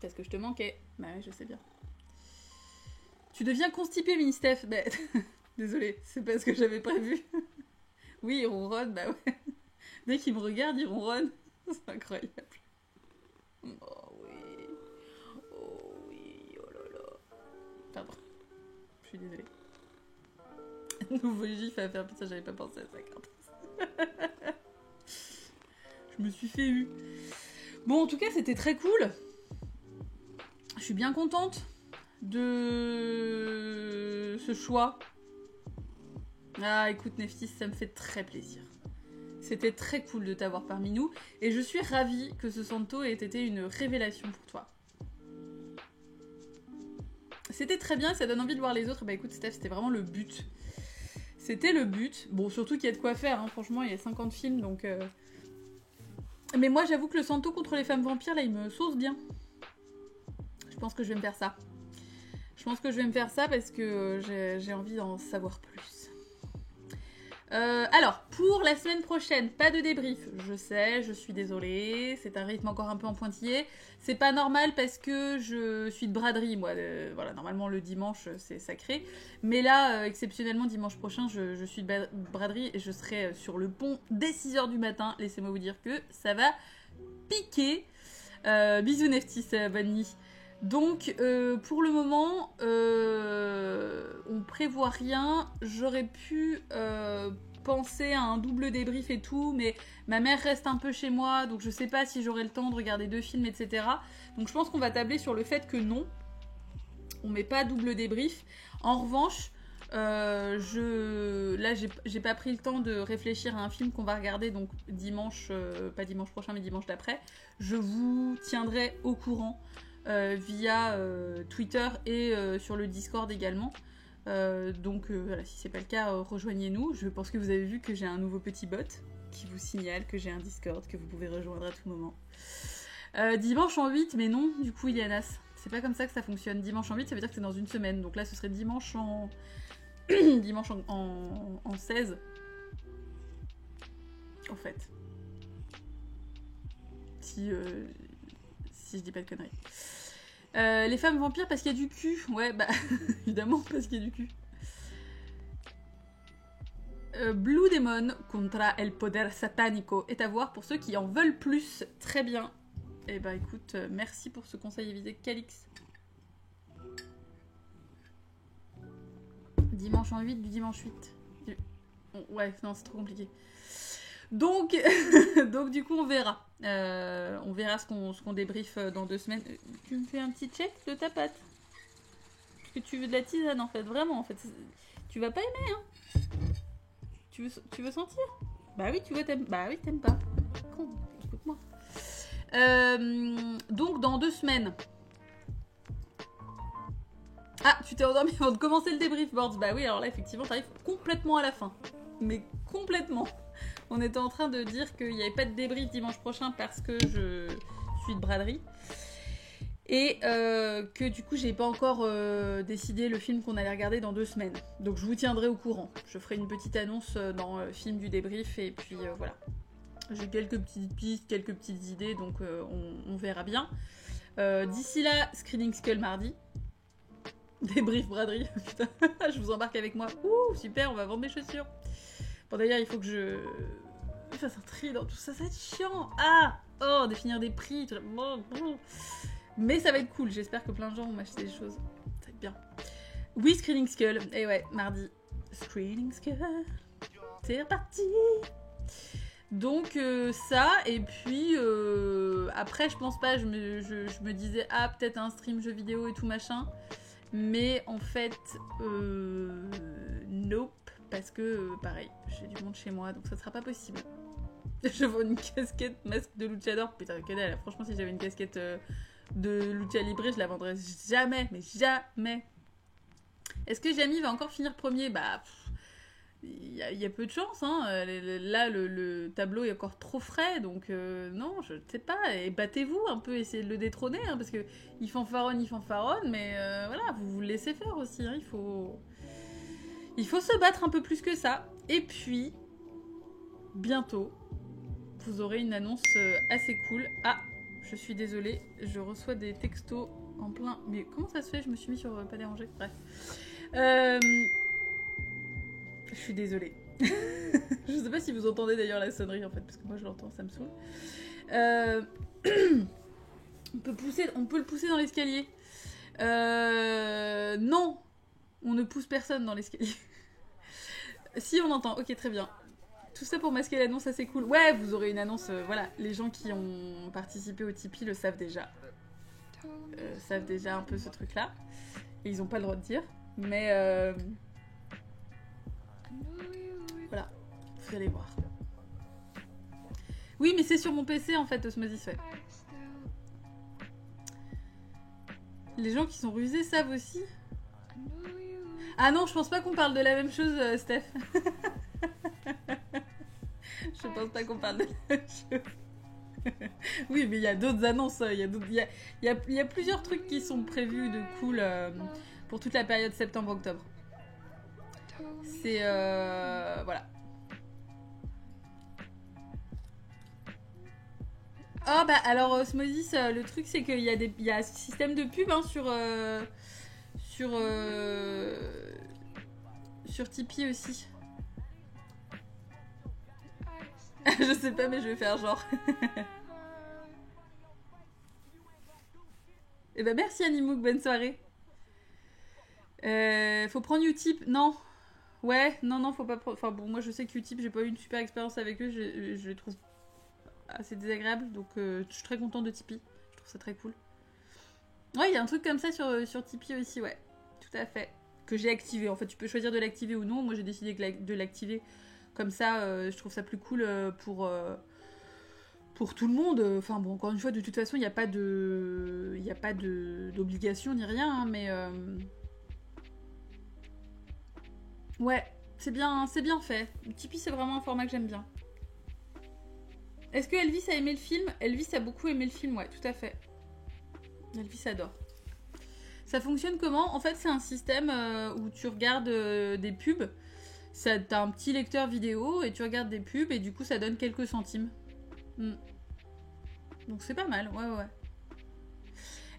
Parce que je te manquais. Bah ouais, je sais bien. Tu deviens constipé, mini-Steph. Bah, désolée, c'est pas ce que j'avais prévu. Oui, il ronronne, bah ouais. Dès qu'il me regarde, il ronronne. C'est incroyable. Oh oui. Oh oui, oh là là. Pardon. Je suis désolée. Nouveau gif à faire, putain, j'avais pas pensé à ça, quand je me suis fait eu. Bon, en tout cas, c'était très cool. Je suis bien contente de ce choix. Ah, écoute, Neftis, ça me fait très plaisir. C'était très cool de t'avoir parmi nous. Et je suis ravie que ce Santo ait été une révélation pour toi. C'était très bien, ça donne envie de voir les autres. Bah écoute, Steph, c'était vraiment le but. C'était le but. Bon, surtout qu'il y a de quoi faire, hein. Franchement, il y a 50 films, donc... Mais moi, j'avoue que le Santo contre les femmes vampires, là, il me sauce bien. Je pense que je vais me faire ça. Je pense que je vais me faire ça parce que j'ai envie d'en savoir plus. Alors, pour la semaine prochaine, pas de débrief. Je sais, je suis désolée. C'est un rythme encore un peu en pointillé. C'est pas normal parce que je suis de braderie, moi. Voilà, normalement, le dimanche, c'est sacré. Mais là, exceptionnellement, dimanche prochain, je suis de braderie et je serai sur le pont dès 6h du matin. Laissez-moi vous dire que ça va piquer. Bisous, Neftis, bonne nuit. Donc, pour le moment, on prévoit rien. J'aurais pu penser à un double débrief et tout, mais ma mère reste un peu chez moi, donc je sais pas si j'aurai le temps de regarder 2 films, etc. Donc je pense qu'on va tabler sur le fait que non, on met pas double débrief. En revanche, là, j'ai pas pris le temps de réfléchir à un film qu'on va regarder, donc dimanche, pas dimanche prochain, mais dimanche d'après. Je vous tiendrai au courant via Twitter et sur le Discord également. Donc voilà, si c'est pas le cas, rejoignez-nous. Je pense que vous avez vu que j'ai un nouveau petit bot qui vous signale que j'ai un Discord que vous pouvez rejoindre à tout moment. Dimanche en 8, mais non, du coup, Ilianas. C'est pas comme ça que ça fonctionne. Dimanche en 8, ça veut dire que c'est dans une semaine. Donc là, ce serait dimanche en... dimanche en 16. En fait. Si je dis pas de conneries. Les femmes vampires parce qu'il y a du cul. Ouais, bah, évidemment, parce qu'il y a du cul. Blue Demon contra El Poder Satánico est à voir pour ceux qui en veulent plus. Très bien. Et bah écoute, merci pour ce conseil évidé, Calix. Dimanche en 8 du dimanche 8. Ouais, non, c'est trop compliqué. Donc du coup, on verra. On verra ce qu'on débriefe dans 2 semaines. Tu me fais un petit check de ta patte? Parce que tu veux de la tisane, en fait. Vraiment, en fait. Tu vas pas aimer, hein. Tu veux sentir? Bah oui, tu vois, t'aimes. Bah oui, t'aimes pas. Con, écoute-moi. Donc, dans 2 semaines. Ah, tu t'es endormi avant de commencer le débrief, Boards. Bah oui, alors là, effectivement, t'arrives complètement à la fin. Mais complètement. On était en train de dire qu'il n'y avait pas de débrief dimanche prochain parce que je suis de braderie. Et que du coup, j'ai pas encore décidé le film qu'on allait regarder dans 2 semaines. Donc je vous tiendrai au courant. Je ferai une petite annonce dans le film du débrief et puis voilà. J'ai quelques petites pistes, quelques petites idées, donc on verra bien. D'ici là, Screening Skull mardi. Débrief braderie, putain, je vous embarque avec moi. Ouh, super, on va vendre des chaussures. Bon, d'ailleurs, il faut que je fasse un tri dans tout ça, ça va être chiant. Ah, oh, définir des prix, tout ça. Mais ça va être cool, j'espère que plein de gens vont m'acheter des choses. Ça va être bien. Oui, Screening Skull. Et ouais, mardi. Screening Skull. C'est reparti. Donc ça, et puis après je pense pas, je me disais ah peut-être un stream jeu vidéo et tout machin, mais en fait nope, parce que pareil, j'ai du monde chez moi donc ça sera pas possible. Je vends une casquette masque de luchador, putain que dalle, franchement si j'avais une casquette de lucha libre je la vendrais jamais, mais jamais. Est-ce que Jamie va encore finir premier? Bah il y a peu de chance, hein. Là le tableau est encore trop frais, donc non, je ne sais pas, et battez-vous un peu, essayez de le détrôner, hein, parce que il fanfaronne, mais voilà, vous le laissez faire aussi, hein, il faut se battre un peu plus que ça. Et puis, bientôt, vous aurez une annonce assez cool. Ah, je suis désolée, je reçois des textos en plein... Mais comment ça se fait? Je me suis mis sur pas déranger, bref. Je suis désolée. Je sais pas si vous entendez d'ailleurs la sonnerie en fait, parce que moi je l'entends, ça me saoule. On peut le pousser dans l'escalier. Non, on ne pousse personne dans l'escalier. Si on entend, ok très bien. Tout ça pour masquer l'annonce, assez cool. Ouais, vous aurez une annonce, voilà, les gens qui ont participé au Tipeee le savent déjà. Savent déjà un peu ce truc-là. Et ils n'ont pas le droit de dire. Mais voilà, vous allez voir. Oui, mais c'est sur mon PC en fait, Osmosis, ouais. Les gens qui sont rusés savent aussi. Ah non, je pense pas qu'on parle de la même chose, Steph. Je pense pas qu'on parle de la même chose. Oui, mais il y a d'autres annonces. Il y a plusieurs trucs qui sont prévus de cool pour toute la période septembre-octobre. C'est... voilà. Oh bah alors Osmosis, le truc c'est qu'il y a un système de pub hein, sur Tipeee aussi. Je sais pas mais je vais faire genre. Et bah merci Animouk, bonne soirée. Faut prendre Utip, non. Ouais, non, faut pas prendre... Enfin bon, moi je sais que Utip, j'ai pas eu une super expérience avec eux, je les trouve assez désagréables, donc je suis très contente de Tipeee. Je trouve ça très cool. Ouais, il y a un truc comme ça sur Tipeee aussi, ouais. Tout à fait. Que j'ai activé. En fait, tu peux choisir de l'activer ou non. Moi, j'ai décidé de l'activer. Comme ça, je trouve ça plus cool pour tout le monde. Enfin, bon, encore une fois, de toute façon, il n'y a pas d'obligation ni rien, hein, mais... Ouais, c'est bien fait. Tipeee, c'est vraiment un format que j'aime bien. Est-ce que Elvis a aimé le film? Elvis a beaucoup aimé le film, ouais, tout à fait. Elvis adore. Ça fonctionne comment? En fait, c'est un système où tu regardes des pubs. T'as un petit lecteur vidéo et tu regardes des pubs et du coup, ça donne quelques centimes. Donc c'est pas mal, ouais.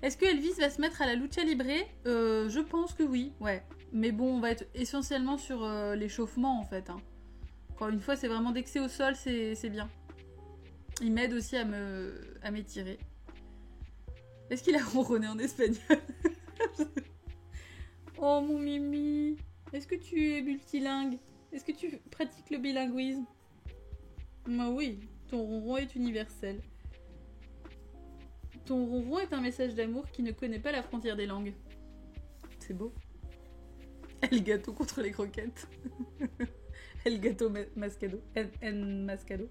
Est-ce que Elvis va se mettre à la lucha libre? Je pense que oui, ouais. Mais bon, on va être essentiellement sur l'échauffement en fait. Hein. Encore une fois, c'est vraiment dès que c'est au sol, c'est bien. Il m'aide aussi à m'étirer. Est-ce qu'il a ronronné en espagnol? Oh mon Mimi, est-ce que tu es multilingue? Est-ce que tu pratiques le bilinguisme? Bah oui, ton ronron est universel. Ton ronron est un message d'amour qui ne connaît pas la frontière des langues. C'est beau. El gâteau contre les croquettes. El gâteau mascado. En mascado.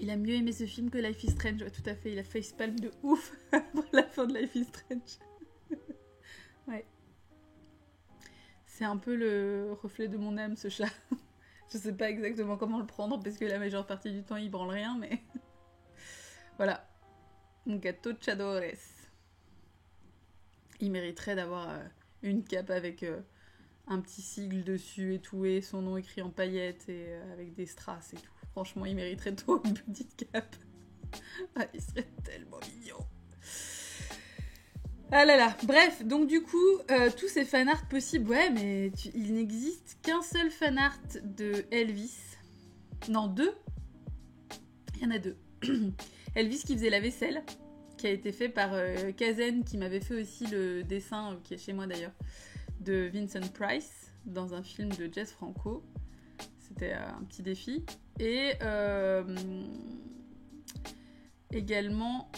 Il a mieux aimé ce film que Life is Strange. Ouais, tout à fait, il a facepalm de ouf après la fin de Life is Strange. Ouais. C'est un peu le reflet de mon âme, ce chat. Je sais pas exactement comment le prendre, parce que la majeure partie du temps, il branle rien, mais... Voilà. Un gâteau de Chadores. Il mériterait d'avoir une cape avec un petit sigle dessus et tout, et son nom écrit en paillettes, et avec des strass et tout. Franchement, il mériterait trop une petite cape. Ah, il serait tellement mignon. Ah là là, bref, donc du coup, tous ces fanarts possibles, ouais, mais il n'existe qu'un seul fanart de Elvis. Non, deux. Il y en a deux. Elvis qui faisait la vaisselle, qui a été fait par Kazen, qui m'avait fait aussi le dessin, qui est chez moi d'ailleurs, de Vincent Price, dans un film de Jess Franco. C'était un petit défi. Et également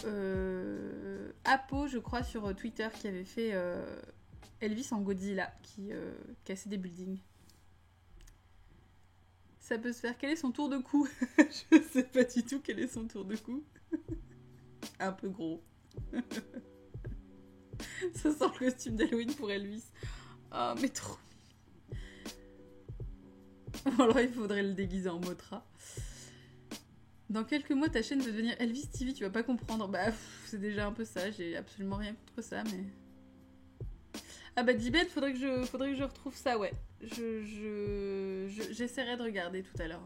Apo, je crois, sur Twitter, qui avait fait Elvis en Godzilla, qui cassait des buildings. Ça peut se faire. Quel est son tour de cou? Je sais pas du tout quel est son tour de cou. Un peu gros. Ça sent le costume d'Halloween pour Elvis. Ah, mais trop. Alors il faudrait le déguiser en Motra. Dans quelques mois, ta chaîne va devenir Elvis TV, tu vas pas comprendre. Bah, c'est déjà un peu ça, j'ai absolument rien contre ça, mais... Ah bah, Dibet, faudrait que je retrouve ça, ouais. J'essaierai de regarder tout à l'heure.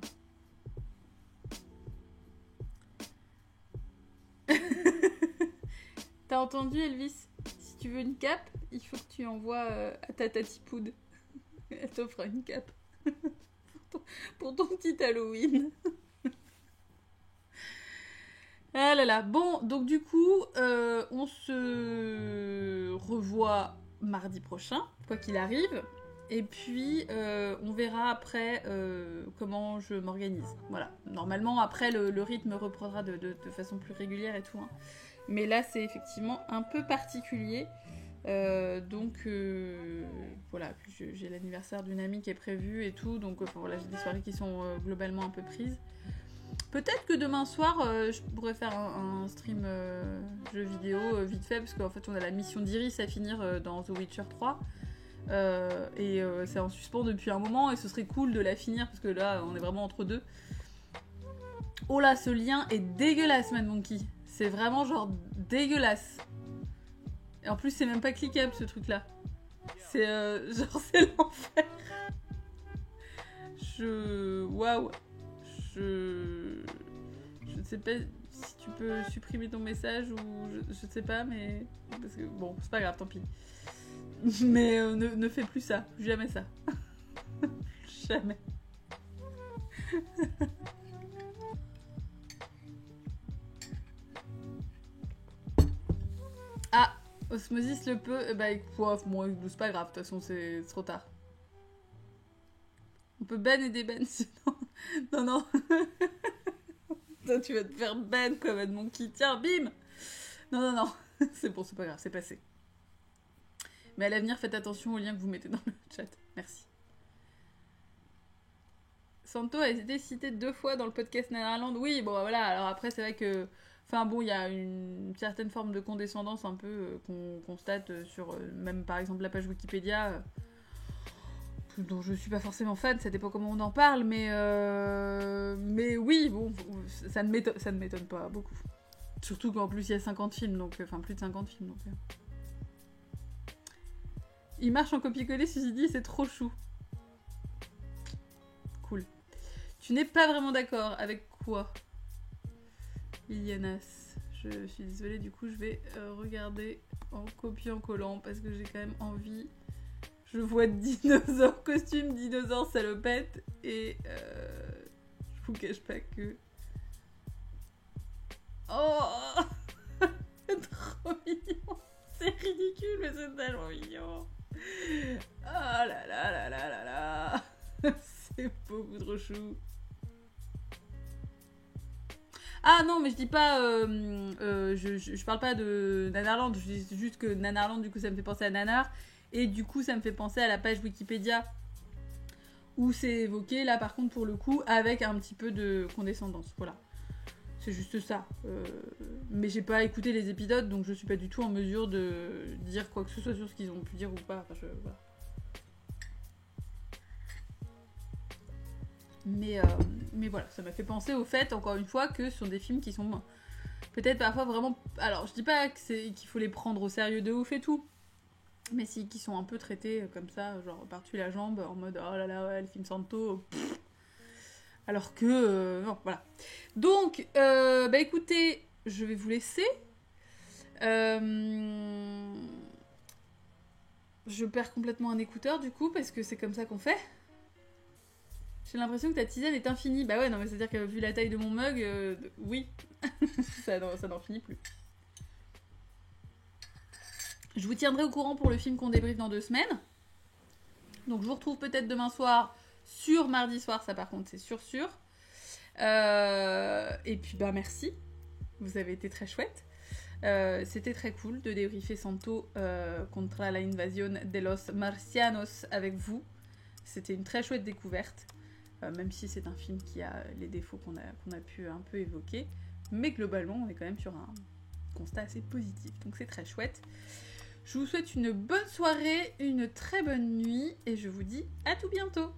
T'as entendu, Elvis? Si tu veux une cape, il faut que tu envoies à ta tati Poud. Elle t'offre une cape. pour ton petit Halloween. Ah là là. Bon, donc du coup, on se revoit mardi prochain, quoi qu'il arrive. Et puis, on verra après comment je m'organise. Voilà. Normalement, après, le rythme reprendra de façon plus régulière et tout. Hein. Mais là, c'est effectivement un peu particulier. Donc, voilà. Puis j'ai l'anniversaire d'une amie qui est prévu et tout. Donc, voilà, j'ai des soirées qui sont globalement un peu prises. Peut-être que demain soir, je pourrais faire un stream jeu vidéo vite fait, parce qu'en fait, on a la mission d'Iris à finir dans The Witcher 3. Et c'est en suspens depuis un moment, et ce serait cool de la finir, parce que là, on est vraiment entre deux. Oh là, ce lien est dégueulasse, Mad Monkey. C'est vraiment genre dégueulasse. Et en plus, c'est même pas cliquable, ce truc-là. C'est genre, c'est l'enfer. Waouh. Je ne sais pas si tu peux supprimer ton message ou je sais pas, mais parce que bon, c'est pas grave, tant pis. Mais ne fais plus ça, jamais ça. Jamais. Ah, Osmosis le peut, bah bon, c'est pas grave, de toute façon c'est trop tard. On peut ban et déban sinon. Non. Toi, tu vas te faire ban comme un monkey. Tiens, bim. Non. C'est bon, c'est pas grave, c'est passé. Mais à l'avenir, faites attention aux liens que vous mettez dans le chat. Merci. Santo a été cité 2 fois dans le podcast Nanarland. Oui, bon, voilà. Alors après, c'est vrai que... Enfin bon, il y a une certaine forme de condescendance un peu qu'on constate sur même par exemple la page Wikipédia... dont je suis pas forcément fan, ça dépend comment on en parle, mais oui, bon, ça ne m'étonne pas beaucoup. Surtout qu'en plus il y a 50 films, donc enfin plus de 50 films, donc. Il marche en copier-coller, ceci dit, c'est trop chou. Cool. Tu n'es pas vraiment d'accord avec quoi, Lilianas? Je suis désolée, du coup je vais regarder en copiant-collant parce que j'ai quand même envie. Je vois dinosaures, costume dinosaure salopette, et je vous cache pas que... Oh c'est trop mignon. C'est ridicule, mais c'est tellement mignon. Oh là là là là là là. C'est beaucoup trop chou. Ah non, mais je dis pas... je parle pas de Nanarland, je dis juste que Nanarland, du coup, ça me fait penser à Nanar. Et du coup, ça me fait penser à la page Wikipédia où c'est évoqué, là par contre, pour le coup, avec un petit peu de condescendance. Voilà. C'est juste ça. Mais j'ai pas écouté les épisodes, donc je suis pas du tout en mesure de dire quoi que ce soit sur ce qu'ils ont pu dire ou pas. Enfin, voilà. Mais voilà, ça m'a fait penser au fait, encore une fois, que sur des films qui sont peut-être parfois vraiment... Alors, je dis pas qu'il faut les prendre au sérieux de ouf et tout, mais si qui sont un peu traités comme ça, genre par-dessus la jambe, en mode oh là là, ouais, le film Santo, pff. Alors que non, voilà. Donc, bah écoutez, je vais vous laisser. Je perds complètement un écouteur du coup parce que c'est comme ça qu'on fait. J'ai l'impression que ta tisane est infinie. Bah ouais, non mais c'est-à-dire que vu la taille de mon mug, oui, ça n'en finit plus. Je vous tiendrai au courant pour le film qu'on débriefe dans 2 semaines. Donc je vous retrouve peut-être demain soir sur mardi soir, ça par contre c'est sûr. Et puis bah merci, vous avez été très chouette. C'était très cool de débriefer Santo contra la invasión de los marcianos avec vous. C'était une très chouette découverte, même si c'est un film qui a les défauts qu'on a pu un peu évoquer. Mais globalement, on est quand même sur un constat assez positif, donc c'est très chouette. Je vous souhaite une bonne soirée, une très bonne nuit, et je vous dis à tout bientôt.